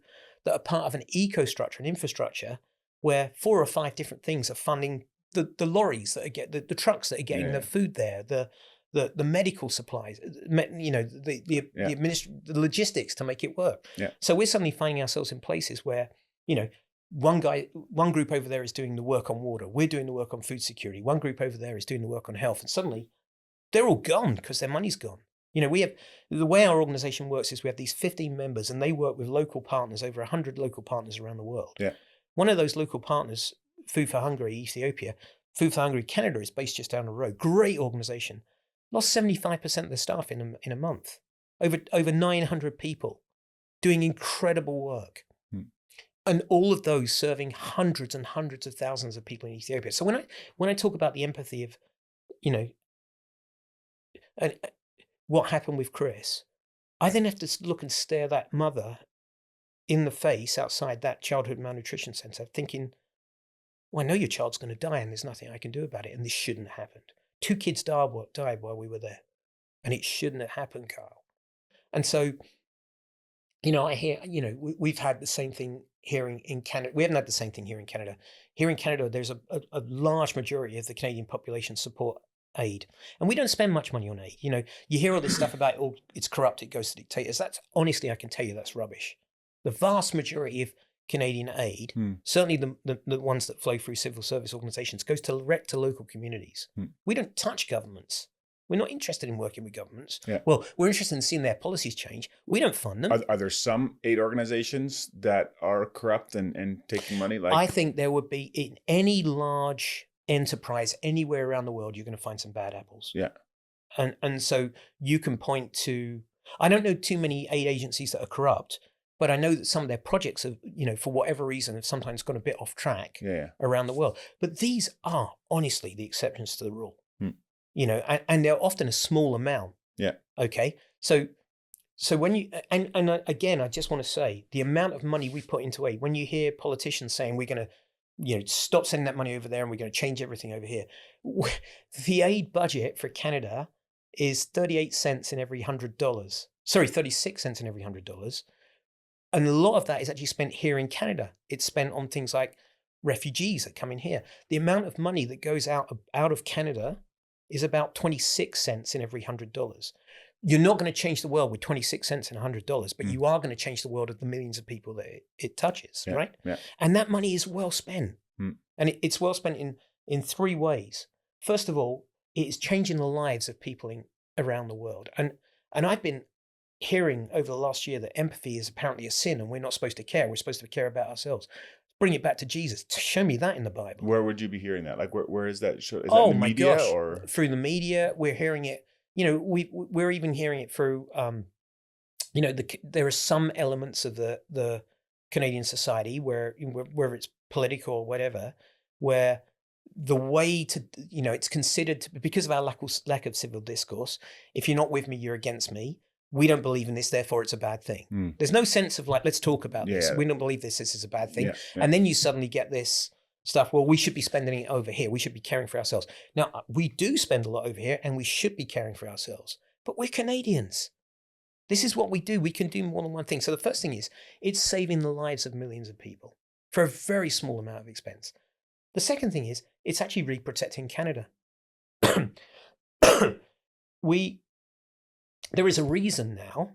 B: that are part of an eco-structure, an infrastructure, where 4 or 5 different things are funding the lorries that are the trucks that are getting the food there, the medical supplies, the logistics to make it work. Yeah. So we're suddenly finding ourselves in places where, one group over there is doing the work on water. We're doing the work on food security. One group over there is doing the work on health. And suddenly they're all gone because their money's gone. We have, the way our organization works is we have these 15 members and they work with local partners, over 100 local partners around the world. Yeah. One of those local partners, Food for Hungry, Ethiopia, Food for Hungry, Canada, is based just down the road. Great organization. Lost 75% of the staff in a month. Over 900 people doing incredible work. And all of those serving hundreds and hundreds of thousands of people in Ethiopia. So when I talk about the empathy of, what happened with Chris, I then have to look and stare that mother in the face outside that childhood malnutrition center, thinking, well, I know your child's going to die and there's nothing I can do about it. And this shouldn't have happened. 2 kids died while we were there. And it shouldn't have happened, Carl. And so, I hear, we've had the same thing here in Canada. We haven't had the same thing here in Canada. Here in Canada, there's a large majority of the Canadian population support aid. And we don't spend much money on aid. You hear all this stuff about, it's corrupt, it goes to dictators. That's, honestly, I can tell you that's rubbish. The vast majority of Canadian aid, certainly the ones that flow through civil service organizations, goes direct to local communities. We don't touch governments. We're not interested in working with governments. Yeah. Well, we're interested in seeing their policies change. We don't fund them.
A: Are there some aid organizations that are corrupt and taking money?
B: I think there would be, in any large enterprise anywhere around the world, you're going to find some bad apples. Yeah. And so you can point to, I don't know too many aid agencies that are corrupt, but I know that some of their projects have, for whatever reason, have sometimes gone a bit off track around the world. But these are honestly the exceptions to the rule. And they're often a small amount. Yeah. Okay. So when you, and again, I just want to say, the amount of money we put into aid, when you hear politicians saying we're going to, stop sending that money over there and we're going to change everything over here. The aid budget for Canada is 38 cents in every $100. Sorry, 36 cents in every $100. And a lot of that is actually spent here in Canada. It's spent on things like refugees that come in here. The amount of money that goes out of Canada is about 26 cents in every $100. You're not going to change the world with 26 cents and $100, but
A: Mm.
B: you are going to change the world of the millions of people that it touches,
A: Yeah,
B: right?
A: yeah.
B: And that money is well spent.
A: Mm.
B: And it's well spent in three ways. First of all, it is changing the lives of people around the world. And I've been hearing over the last year that empathy is apparently a sin and we're not supposed to care. We're supposed to care about ourselves. Bring it back to Jesus. Show me that in the Bible.
A: Where would you be hearing that? Like, where is that? Is that
B: Oh
A: in the
B: my
A: media
B: gosh!
A: or?
B: Through the media, we're hearing it. We're even hearing it through. There are some elements of the Canadian society where whether it's political or whatever, where the way to it's considered because of our lack of civil discourse. If you're not with me, you're against me. We don't believe in this, therefore it's a bad thing.
A: Mm.
B: There's no sense of like, let's talk about this.
A: Yeah.
B: We don't believe this is a bad thing.
A: Yeah, yeah.
B: And then you suddenly get this stuff, well, we should be spending it over here. We should be caring for ourselves. Now, we do spend a lot over here and we should be caring for ourselves, but we're Canadians. This is what we do. We can do more than one thing. So the first thing is, it's saving the lives of millions of people for a very small amount of expense. The second thing is, it's actually really protecting Canada. There is a reason now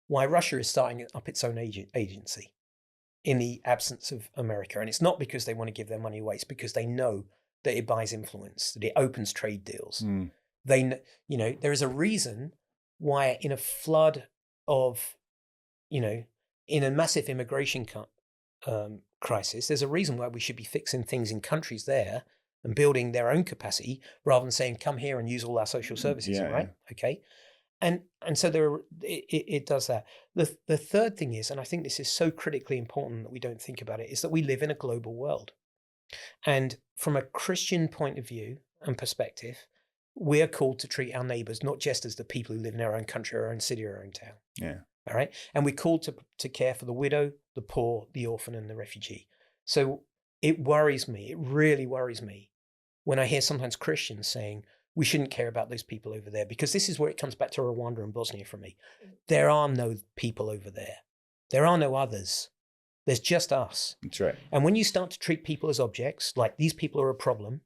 B: why Russia is starting up its own agency in the absence of America. And it's not because they want to give their money away. It's because they know that it buys influence, that it opens trade deals.
A: Mm.
B: There is a reason why in a flood of, in a massive immigration crisis, there's a reason why we should be fixing things in countries there and building their own capacity rather than saying, come here and use all our social services, right? Yeah. Okay. And so it does that. The third thing is, and I think this is so critically important that we don't think about it, is that we live in a global world. And from a Christian point of view and perspective, we're called to treat our neighbors not just as the people who live in our own country, our own city, or our own town.
A: Yeah.
B: All right. And we're called to care for the widow, the poor, the orphan, and the refugee. So it worries me. It really worries me when I hear sometimes Christians saying, we shouldn't care about those people over there, because this is where it comes back to Rwanda and Bosnia for me. There are no people over there. There are no others. There's just us.
A: That's right.
B: And when you start to treat people as objects, like these people are a problem,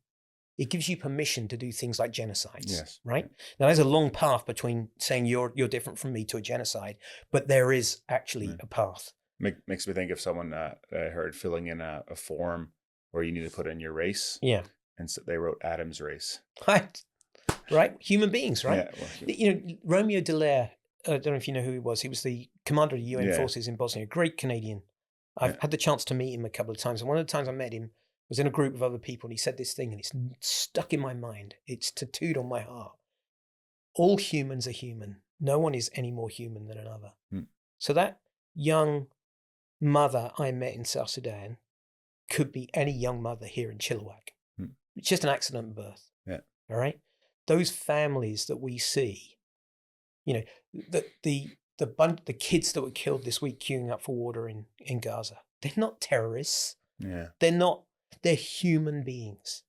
B: it gives you permission to do things like genocides.
A: Yes.
B: Right? Now, there's a long path between saying you're different from me to a genocide, but there is actually a path.
A: Makes me think of someone I heard filling in a form where you need to put in your race.
B: Yeah.
A: And so they wrote Adam's race.
B: Right? Human beings, right?
A: Yeah, well,
B: Romeo Dallaire, I don't know if you know who he was. He was the commander of the UN forces in Bosnia, great Canadian. I've had the chance to meet him a couple of times. And one of the times I met him was in a group of other people. And he said this thing, and it's stuck in my mind. It's tattooed on my heart. All humans are human. No one is any more human than another. So that young mother I met in South Sudan could be any young mother here in Chilliwack. It's just an accident of birth.
A: Yeah.
B: All right. Those families that we see, the kids that were killed this week queuing up for water in Gaza, they're not terrorists.
A: Yeah.
B: They're human beings.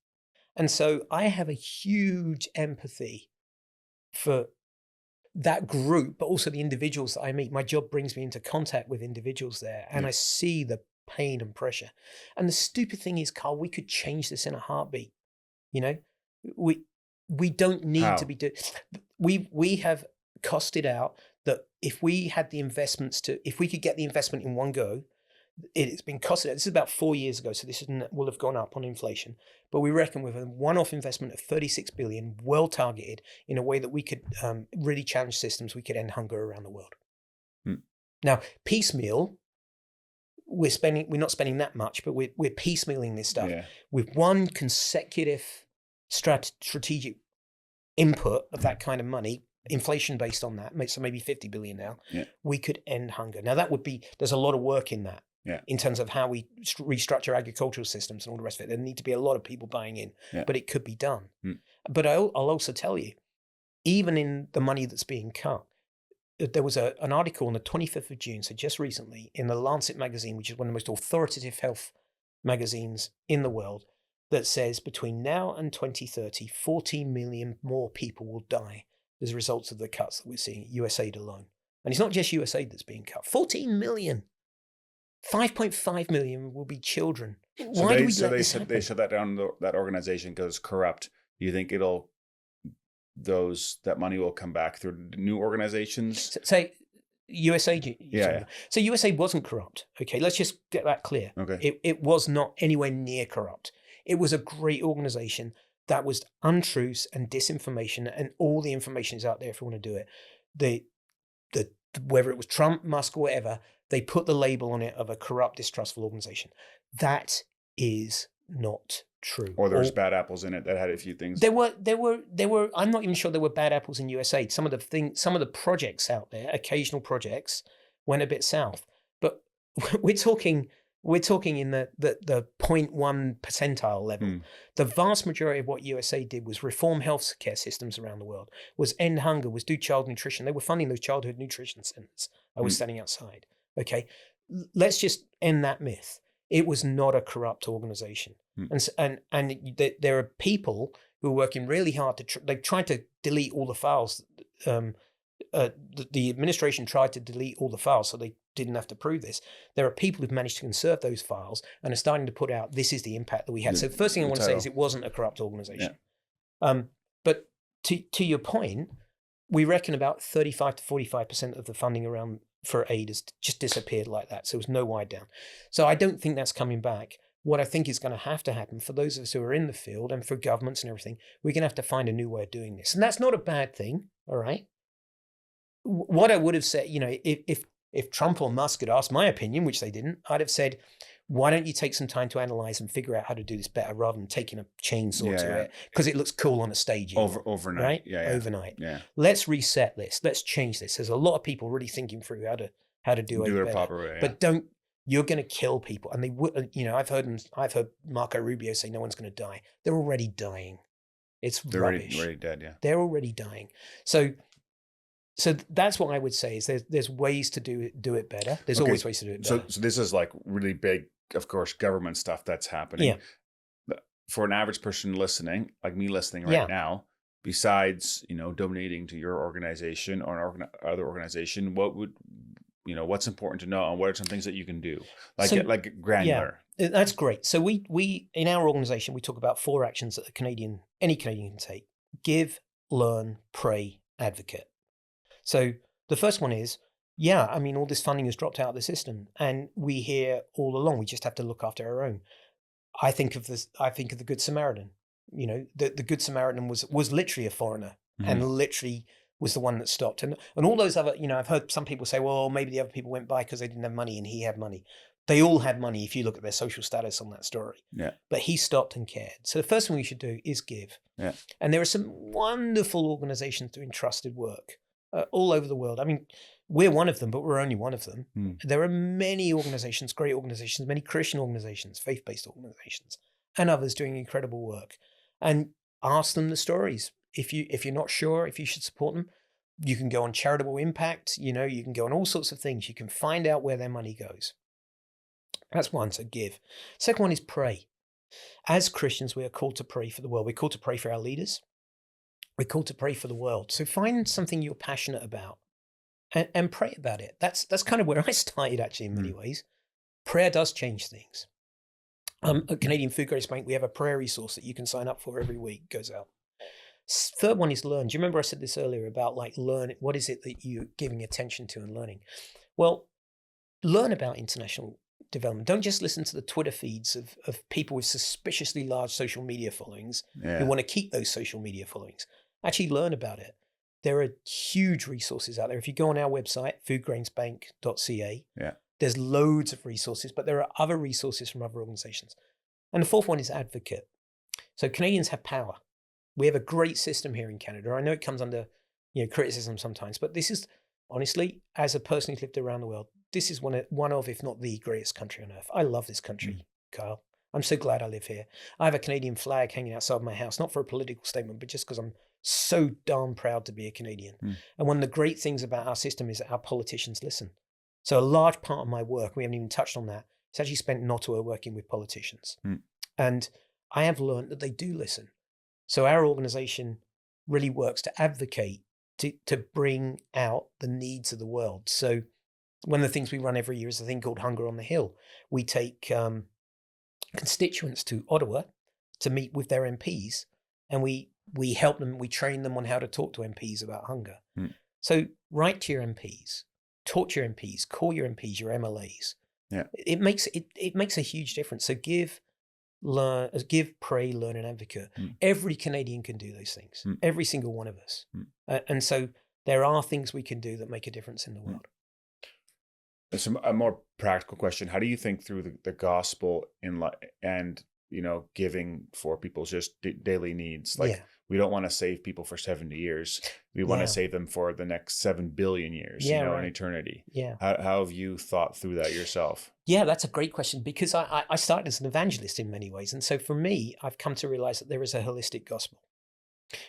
B: And so I have a huge empathy for that group, but also the individuals that I meet. My job brings me into contact with individuals there, and I see the pain and pressure. And the stupid thing is, Carl, we could change this in a heartbeat. We don't need to be we have costed out that if we had the investments if we could get the investment in one go, it's been costed. This is about 4 years ago, so this will have gone up on inflation. But we reckon with a one-off investment of 36 billion, well targeted in a way that we could really challenge systems, we could end hunger around the world. Now, piecemeal, we're not spending that much, but we're piecemealing this stuff with one consecutive strategic input of that kind of money, inflation based on that, so maybe 50 billion now, we could end hunger. Now there's a lot of work in that, in terms of how we restructure agricultural systems and all the rest of it. There need to be a lot of people buying in, but it could be done. But I'll also tell you, even in the money that's being cut, there was an article on the 25th of June, so just recently, in the Lancet magazine, which is one of the most authoritative health magazines in the world, that says between now and 2030, 14 million more people will die as a result of the cuts that we're seeing at USAID alone. And it's not just USAID that's being cut. 14 million. 5.5 million will be children. Why do we let this happen?
A: They shut that down, that organization, because it's corrupt. You think it'll that money will come back through new organizations?
B: Say USAID.
A: Yeah.
B: So USAID wasn't corrupt. Okay, let's just get that clear.
A: Okay.
B: It was not anywhere near corrupt. It was a great organization that was untruths and disinformation, and all the information is out there if you want to do it. The whether it was Trump, Musk, or whatever, they put the label on it of a corrupt, distrustful organization. That is not true.
A: Or there was bad apples in it that had a few things.
B: There were. I'm not even sure there were bad apples in USAID. Some of the projects out there, occasional projects, went a bit south. But we're talking in the 0.1 percentile level. The vast majority of what USAID did was reform healthcare systems around the world, was end hunger, was do child nutrition. They were funding those childhood nutrition centers. I was standing outside. Okay, let's just end that myth. It was not a corrupt organization. And there are people who are working really hard they've tried to delete all the files. The administration tried to delete all the files so they didn't have to prove this. There are people who've managed to conserve those files and are starting to put out, this is the impact that we had. So the first thing I want to say is it wasn't a corrupt organization. Yeah. But to your point, we reckon about 35 to 45% of the funding around for aid has just disappeared like that. So it was no wide down. So I don't think that's coming back. What I think is going to have to happen for those of us who are in the field and for governments and everything, we're going to have to find a new way of doing this. And that's not a bad thing, all right? What I would have said, if Trump or Musk had asked my opinion, which they didn't, I'd have said, why don't you take some time to analyze and figure out how to do this better rather than taking a chainsaw to it because it looks cool on a stage.
A: Overnight.
B: Right?
A: Yeah.
B: Overnight.
A: Yeah.
B: Let's reset this. Let's change this. There's a lot of people really thinking through how to do it better.
A: Proper way.
B: Yeah. But you're going to kill people. And they would, I've heard Marco Rubio say no one's going to die. They're already dying. They're rubbish.
A: Already dead, yeah.
B: They're already dying. So that's what I would say is there's ways to do it better. There's always ways to do it better.
A: So this is like really big, of course, government stuff that's happening.
B: Yeah.
A: For an average person listening, like me listening right now, besides, donating to your organization or other organization, what's important to know and what are some things that you can do? Like granular.
B: Yeah, that's great. So we in our organization, we talk about 4 actions that any Canadian can take: give, learn, pray, advocate. So the first one is, all this funding has dropped out of the system, and we hear all along, we just have to look after our own. I think of the Good Samaritan. The Good Samaritan was literally a foreigner and literally was the one that stopped. And all those other, I've heard some people say, well, maybe the other people went by because they didn't have money and he had money. They all had money if you look at their social status on that story. Yeah. But he stopped and cared. So the first thing we should do is give. Yeah. And there are some wonderful organizations doing trusted work all over the world. I mean, we're one of them, but we're only one of them. There are many organizations, great organizations, many Christian organizations, faith-based organizations, and others doing incredible work. And ask them the stories. If you're not sure if you should support them, you can go on Charitable Impact. You can go on all sorts of things. You can find out where their money goes. That's one, so give. Second one is pray. As Christians, we are called to pray for the world. We're called to pray for our leaders. We're called to pray for the world. So find something you're passionate about and pray about it. That's kind of where I started, actually, in many ways. Prayer does change things. At Canadian Foodgrains Bank, we have a prayer resource that you can sign up for every week. It goes out. Third one is learn. Do you remember I said this earlier about learn? What is it that you're giving attention to and learning? Well, learn about international development. Don't just listen to the Twitter feeds of people with suspiciously large social media followings who want to keep those social media followings. Actually learn about it. There are huge resources out there. If you go on our website, foodgrainsbank.ca, there's loads of resources, but there are other resources from other organizations. And the fourth one is advocate. So Canadians have power. We have a great system here in Canada. I know it comes under criticism sometimes, but this is, honestly, as a person who's lived around the world, this is one of, if not the greatest country on earth. I love this country, Kyle. I'm so glad I live here. I have a Canadian flag hanging outside my house, not for a political statement, but just because I'm so darn proud to be a Canadian. And one of the great things about our system is that our politicians listen. So a large part of my work, we haven't even touched on that, it's actually spent in Ottawa working with politicians. And I have learned that they do listen. So our organization really works to advocate, to bring out the needs of the world. So one of the things we run every year is a thing called Hunger on the Hill. We take constituents to Ottawa to meet with their MPs, and we We help them, we train them on how to talk to MPs about hunger.
A: Mm.
B: So write to your MPs, talk to your MPs, call your MPs, your MLAs.
A: Yeah.
B: It makes a huge difference. So give, pray, learn, and advocate. Every Canadian can do those things. Every single one of us. And so there are things we can do that make a difference in the world.
A: A more practical question: how do you think through the gospel and giving for people's just daily needs? Like, we don't want to save people for 70 years. We want to save them for the next 7 billion years, in eternity.
B: Yeah.
A: How have you thought through that yourself?
B: Yeah, that's a great question, because I started as an evangelist in many ways. And so for me, I've come to realize that there is a holistic gospel.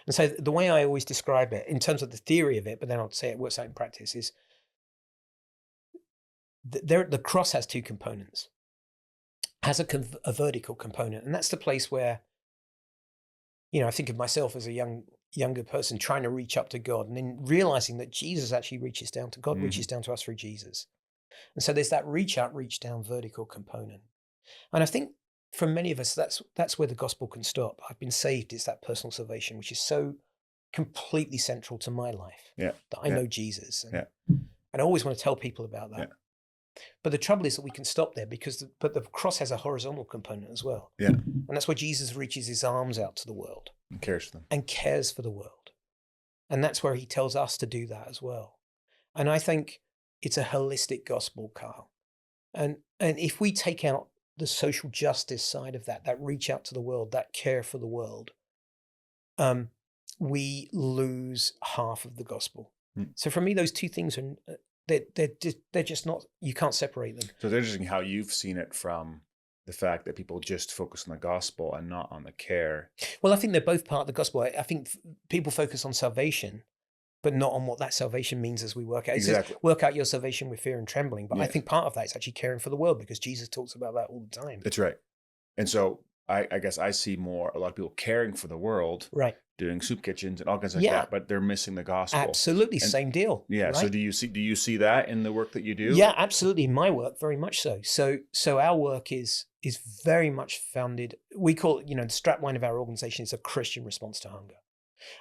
B: And so the way I always describe it in terms of the theory of it, but then I'll say it works out in practice, is the cross has two components. Has a vertical component, and that's the place where, I think of myself as a younger person trying to reach up to God, and then realizing that Jesus actually reaches down to God, reaches down to us through Jesus. And so there's that reach out, reach down vertical component. And I think for many of us, that's where the gospel can stop. I've been saved. It's that personal salvation, which is so completely central to my life.
A: Yeah.
B: That I know Jesus. And I always want to tell people about that. Yeah. But the trouble is that we can stop there because the cross has a horizontal component as well.
A: Yeah.
B: And that's where Jesus reaches his arms out to the world.
A: And cares for them.
B: And cares for the world. And that's where he tells us to do that as well. And I think it's a holistic gospel, Carl. And if we take out the social justice side of that reach out to the world, that care for the world, we lose half of the gospel. So for me, those two things are... They're just not, you can't separate them.
A: So it's interesting how you've seen it from the fact that people just focus on the gospel and not on the care.
B: Well, I think they're both part of the gospel. I think people focus on salvation, but not on what that salvation means as we work out. It says, work out your salvation with fear and trembling. But I think part of that is actually caring for the world, because Jesus talks about that all the time.
A: That's right. And so I guess I see a lot of people caring for the world.
B: Right.
A: Doing soup kitchens and all kinds like that, but they're missing the gospel.
B: Absolutely, same deal.
A: Yeah. Right? So do you see that in the work that you do?
B: Yeah, absolutely. In my work, very much so. So our work is very much founded. We call it, the strapline of our organization is a Christian response to hunger.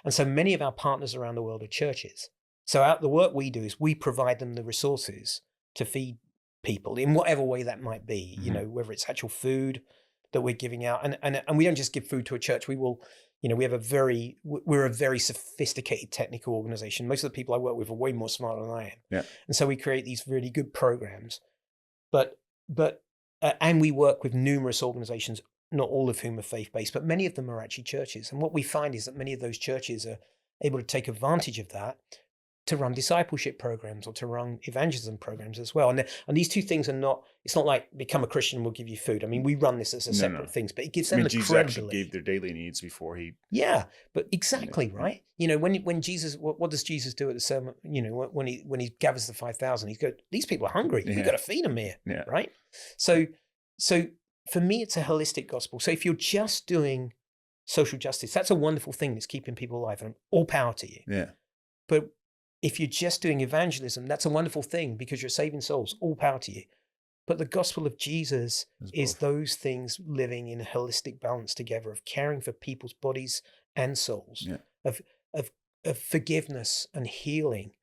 B: And so many of our partners around the world are churches. So the work we do is we provide them the resources to feed people in whatever way that might be. Whether it's actual food that we're giving out, and we don't just give food to a church. We will. We're a very sophisticated technical organization. Most of the people I work with are way more smarter than I am.
A: Yeah.
B: And so we create these really good programs, and we work with numerous organizations, not all of whom are faith-based, but many of them are actually churches. And what we find is that many of those churches are able to take advantage of that to run discipleship programs or to run evangelism programs as well. And these two things are not, it's not like become a Christian and we'll give you food. I mean, we run this as a separate things, but it gives them the
A: Jesus
B: credibility.
A: actually gave their daily needs before he...
B: Yeah, but exactly, right? When Jesus, what does Jesus do at the sermon? When he gathers the 5,000, he's go, these people are hungry. We've got to feed them here, right? So for me, it's a holistic gospel. So if you're just doing social justice, that's a wonderful thing that's keeping people alive, and all power to you.
A: Yeah.
B: But if you're just doing evangelism, that's a wonderful thing because you're saving souls, all power to you. But the gospel of Jesus is those things living in a holistic balance together of caring for people's bodies and souls, of forgiveness and healing,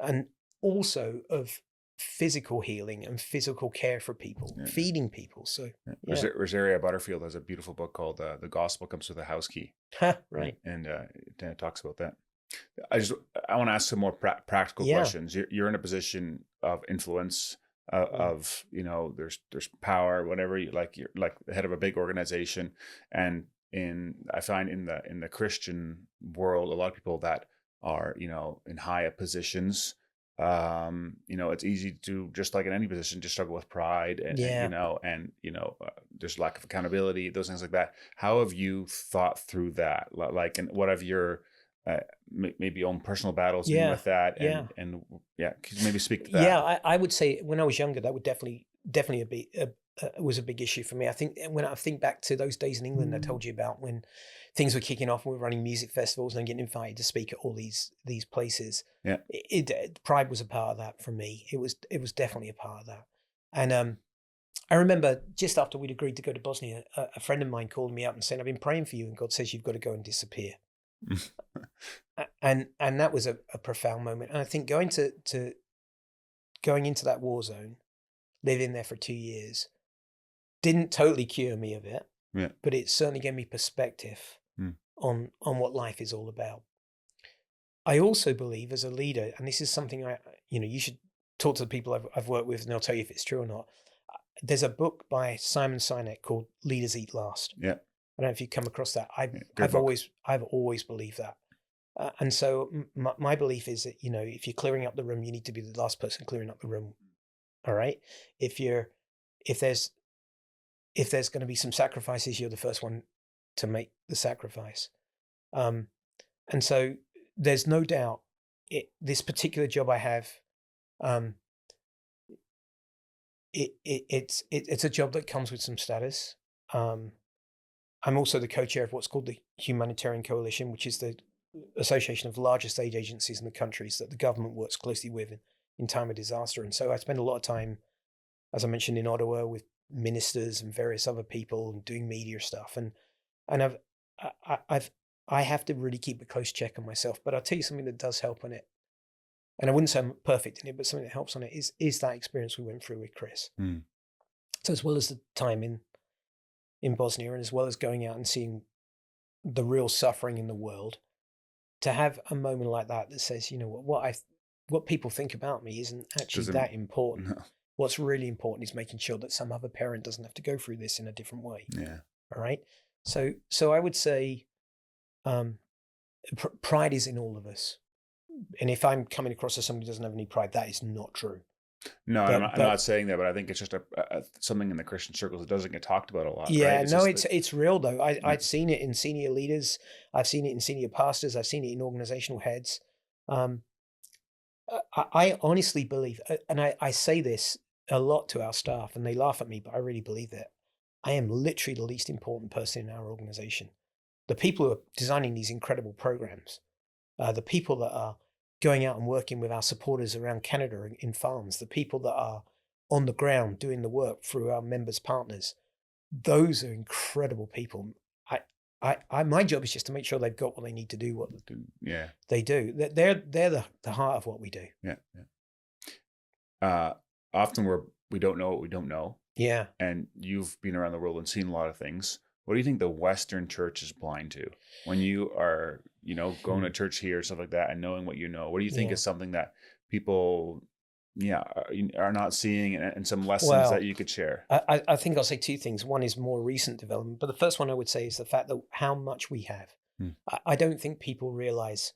B: and also of physical healing and physical care for people, feeding people. So
A: Rosaria Butterfield has a beautiful book called The Gospel Comes with a House Key.
B: Right.
A: And it talks about that. I want to ask some more practical questions. You're in a position of influence, of there's power, whatever you're like the head of a big organization, and I find in the Christian world, a lot of people that are in high positions, it's easy to, just like in any position, just struggle with pride and there's lack of accountability, those things like that. How have you thought through that? Like, and what have your maybe own personal battles with that, and could you maybe speak to that?
B: Yeah, I would say when I was younger, that would definitely be was a big issue for me. I think when I think back to those days in England, I told you about, when things were kicking off, and we were running music festivals and getting invited to speak at all these places.
A: Yeah,
B: pride was a part of that for me. It was definitely a part of that. And I remember just after we'd agreed to go to Bosnia, a friend of mine called me up and said, "I've been praying for you, and God says you've got to go and disappear." And that was a profound moment. And I think going into that war zone, living there for 2 years, didn't totally cure me of it,
A: Yeah.
B: but it certainly gave me perspective
A: Mm.
B: on what life is all about. I also believe as a leader, and this is something you should talk to the people I've worked with, and they'll tell you if it's true or not. There's a book by Simon Sinek called Leaders Eat Last.
A: Yeah.
B: I don't know if you've come across that.
A: Great book.
B: I've always believed that. And so my belief is that, if you're clearing up the room, you need to be the last person clearing up the room. All right. If there's going to be some sacrifices, you're the first one to make the sacrifice. And so there's no doubt this particular job I have, it's a job that comes with some status. I'm also the co-chair of what's called the Humanitarian Coalition, which is the association of the largest aid agencies in the countries that the government works closely with in time of disaster. And so I spend a lot of time, as I mentioned, in Ottawa with ministers and various other people and doing media stuff. And I have to really keep a close check on myself. But I'll tell you something that does help on it. And I wouldn't say I'm perfect in it, but something that helps on it is that experience we went through with Chris.
A: Mm.
B: So as well as the time in Bosnia, and as well as going out and seeing the real suffering in the world, to have a moment like that says, what people think about me isn't actually that important.
A: No.
B: What's really important is making sure that some other parent doesn't have to go through this in a different way.
A: Yeah.
B: All right. So I would say pride is in all of us. And if I'm coming across as somebody who doesn't have any pride, that is not true.
A: No, I'm not saying that, but I think it's just something in the Christian circles that doesn't get talked about a lot.
B: Yeah,
A: right?
B: it's real though. I've seen it in senior leaders. I've seen it in senior pastors. I've seen it in organizational heads. I honestly believe, and I say this a lot to our staff, and they laugh at me, but I really believe it. I am literally the least important person in our organization. The people who are designing these incredible programs, the people that are going out and working with our supporters around Canada in farms, the people that are on the ground doing the work through our members' partners, those are incredible people. My job is just to make sure they've got what they need to do what they do. They're the heart of what we do.
A: Yeah. Often we don't know what we don't know.
B: Yeah.
A: And you've been around the world and seen a lot of things. What do you think the Western church is blind to when you are, going to church here or stuff like that and knowing what you know? What do you think is something that people, are not seeing, and some lessons that you could share?
B: I think I'll say two things. One is more recent development, but the first one I would say is the fact that how much we have. I don't think people realize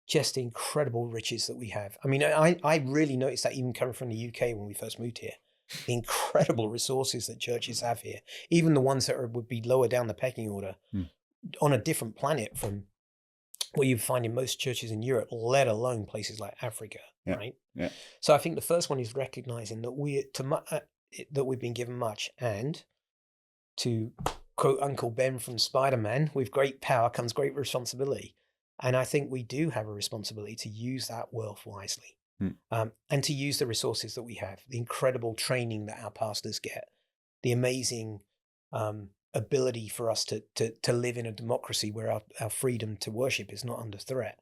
B: just the incredible riches that we have. I mean, I really noticed that even coming from the UK when we first moved here. The incredible resources that churches have here, even the ones that would be lower down the pecking order, on a different planet from what you find in most churches in Europe, let alone places like Africa, right?
A: Yeah.
B: So I think the first one is recognizing that we've been given much, and to quote Uncle Ben from Spider-Man, with great power comes great responsibility. And I think we do have a responsibility to use that wealth wisely. And to use the resources that we have, the incredible training that our pastors get, the amazing ability for us to live in a democracy where our freedom to worship is not under threat.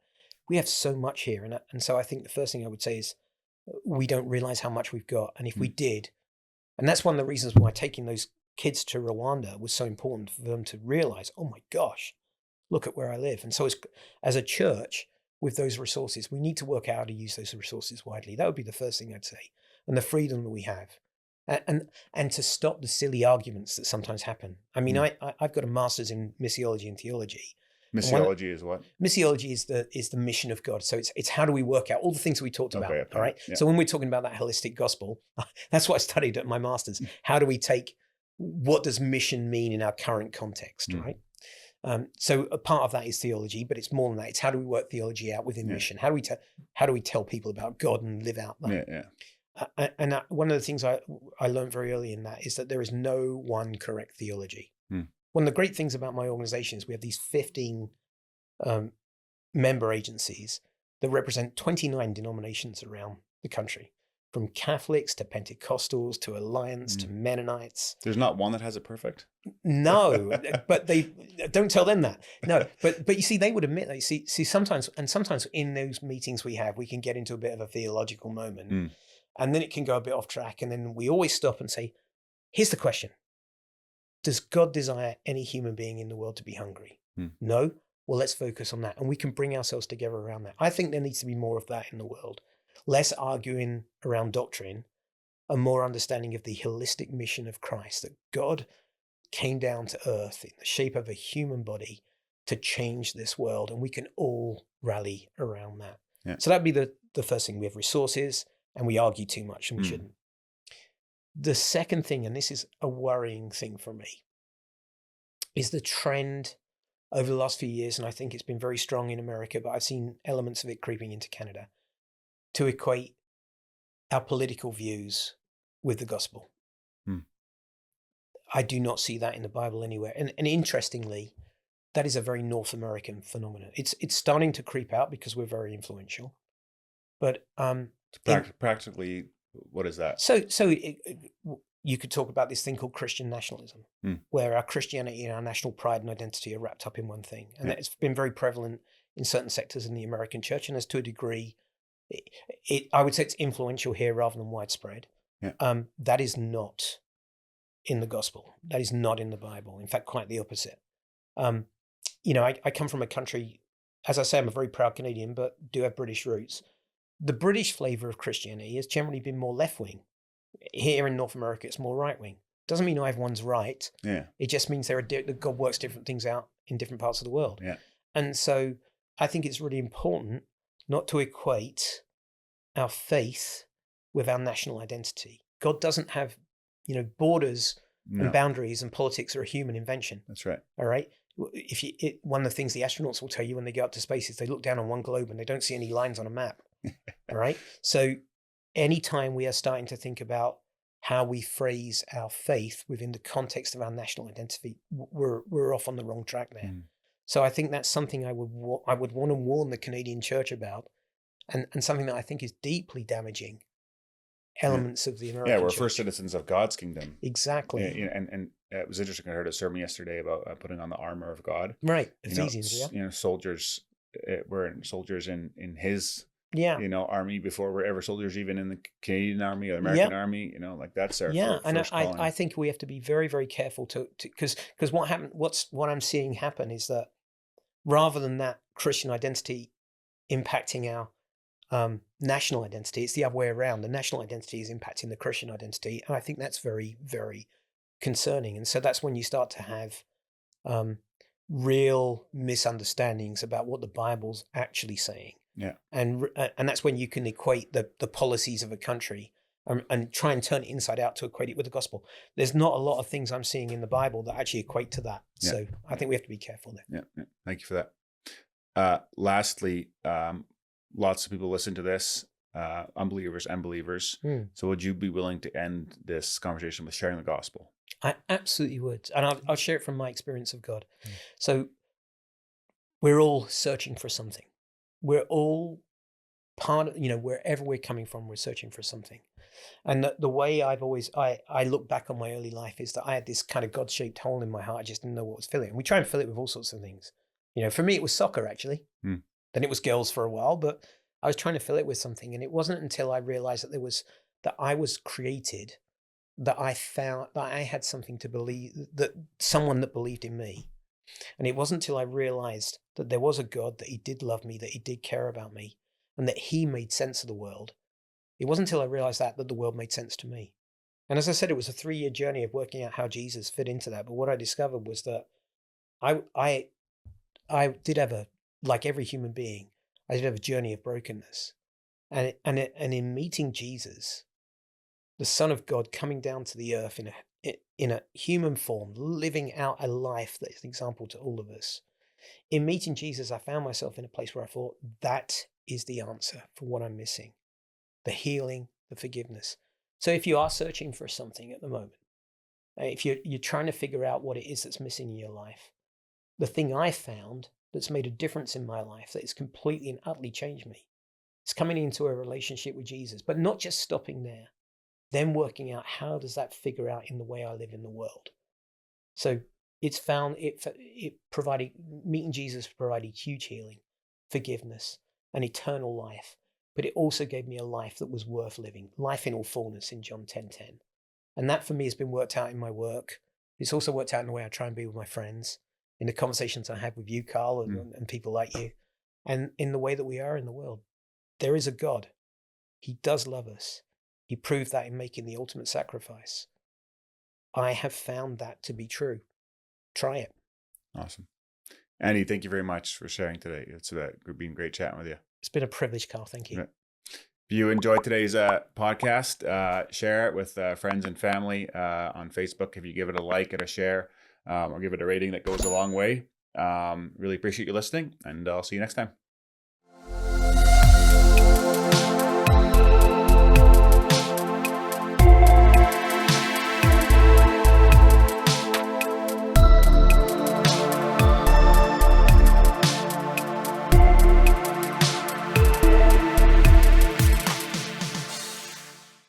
B: We have so much here. And so I think the first thing I would say is we don't realize how much we've got. And if we did, and that's one of the reasons why taking those kids to Rwanda was so important for them to realize, oh my gosh, look at where I live. And so as a church, with those resources, we need to work out how to use those resources widely. That would be the first thing I'd say. And the freedom that we have. And to stop the silly arguments that sometimes happen. I mean, I've got a master's in missiology and theology.
A: Missiology is what?
B: Missiology is the mission of God. So it's how do we work out all the things we talked about,
A: Okay.
B: all right? Yeah. So when we're talking about that holistic gospel, that's what I studied at my master's. How do we take, what does mission mean in our current context, right? So a part of that is theology, but it's more than that. It's how do we work theology out within mission? How do we tell people about God and live out that? And one of the things I learned very early in that is that there is no one correct theology. One of the great things about my organization is we have these 15 member agencies that represent 29 denominations around the country. from Catholics to Pentecostals to Alliance to Mennonites.
A: There's not one that has it perfect.
B: No, but they don't tell them that. No, but you see, they would admit that. See, sometimes in those meetings we have, we can get into a bit of a theological moment, and then it can go a bit off track, and then we always stop and say, "Here's the question: does God desire any human being in the world to be hungry? No. Well, let's focus on that, and we can bring ourselves together around that. I think there needs to be more of that in the world, less arguing around doctrine, and more understanding of the holistic mission of Christ, that God came down to earth in the shape of a human body to change this world, and we can all rally around that."
A: Yeah.
B: So that'd be the first thing. We have resources, and we argue too much, and we shouldn't. The second thing, and this is a worrying thing for me, is the trend over the last few years, and I think it's been very strong in America, but I've seen elements of it creeping into Canada, to equate our political views with the gospel. I do not see that in the Bible anywhere. And interestingly, that is a very North American phenomenon. It's starting to creep out because we're very influential. But
A: practically, what is that?
B: So you could talk about this thing called Christian nationalism, where our Christianity and our national pride and identity are wrapped up in one thing. And it's been very prevalent in certain sectors in the American church. And as to a degree, I would say it's influential here rather than widespread.
A: Yeah.
B: That is not in the gospel. That is not in the Bible. In fact, quite the opposite. I come from a country, as I say, I'm a very proud Canadian, but do have British roots. The British flavor of Christianity has generally been more left-wing. Here in North America, it's more right-wing. Doesn't mean everyone's right.
A: Yeah.
B: It just means that God works different things out in different parts of the world.
A: Yeah.
B: And so I think it's really important not to equate our faith with our national identity. God doesn't have, borders and boundaries, and politics are a human invention.
A: That's right.
B: All right. One of the things the astronauts will tell you when they go up to space is they look down on one globe and they don't see any lines on a map. All right. So anytime we are starting to think about how we phrase our faith within the context of our national identity, we're off on the wrong track there. So I think that's something I would want to warn the Canadian church about, and something that I think is deeply damaging elements of the American
A: we're
B: church.
A: first citizens of God's kingdom.
B: Exactly.
A: And it was interesting. I heard a sermon yesterday about putting on the armor of God.
B: Right. Ephesians,
A: soldiers, we're soldiers in his army before we're ever soldiers, even in the Canadian army or the American army, like that's our first calling.
B: I think we have to be very, very careful because what I'm seeing happen is that rather than that Christian identity impacting our national identity, it's the other way around. The national identity is impacting the Christian identity, and I think that's very, very concerning. And so that's when you start to have real misunderstandings about what the Bible's actually saying.
A: Yeah,
B: and that's when you can equate the policies of a country and try and turn it inside out to equate it with the gospel. There's not a lot of things I'm seeing in the Bible that actually equate to that. Yeah. So I think we have to be careful there.
A: Yeah. Thank you for that. Lastly, lots of people listen to this, unbelievers and believers. So would you be willing to end this conversation with sharing the gospel?
B: I absolutely would. And I'll share it from my experience of God. So we're all searching for something. We're all part of, wherever we're coming from, we're searching for something. And the way I look back on my early life is that I had this kind of God-shaped hole in my heart. I just didn't know what was filling it. And we try and fill it with all sorts of things. For me, it was soccer, actually. Then it was girls for a while, but I was trying to fill it with something. And it wasn't until I realized that I was created, that I found that I had something to believe, that someone that believed in me. And it wasn't until I realized that there was a God, that he did love me, that he did care about me, and that he made sense of the world. It wasn't until I realized that the world made sense to me. And as I said, it was a 3-year journey of working out how Jesus fit into that. But what I discovered was that I did have like every human being, I did have a journey of brokenness. And in meeting Jesus, the Son of God coming down to the earth in a human form, living out a life that is an example to all of us. In meeting Jesus, I found myself in a place where I thought, that is the answer for what I'm missing. The healing, the forgiveness. So if you are searching for something at the moment, if you're trying to figure out what it is that's missing in your life, the thing I found that's made a difference in my life, that has completely and utterly changed me, It's coming into a relationship with Jesus, but not just stopping there, then working out how does that figure out in the way I live in the world. So it provided, meeting Jesus provided huge healing, forgiveness, and eternal life. But it also gave me a life that was worth living, life in all fullness in John 10:10. And that for me has been worked out in my work. It's also worked out in the way I try and be with my friends, in the conversations I have with you, Carl, and people like you, and in the way that we are in the world. There is a God. He does love us. He proved that in making the ultimate sacrifice. I have found that to be true. Try it.
A: Awesome. Andy, thank you very much for sharing today. It's been great chatting with you.
B: It's been a privilege, Carl. Thank you.
A: Yeah. If you enjoyed today's podcast, share it with friends and family on Facebook. If you give it a like and a share, or give it a rating, that goes a long way. Really appreciate you listening, and I'll see you next time.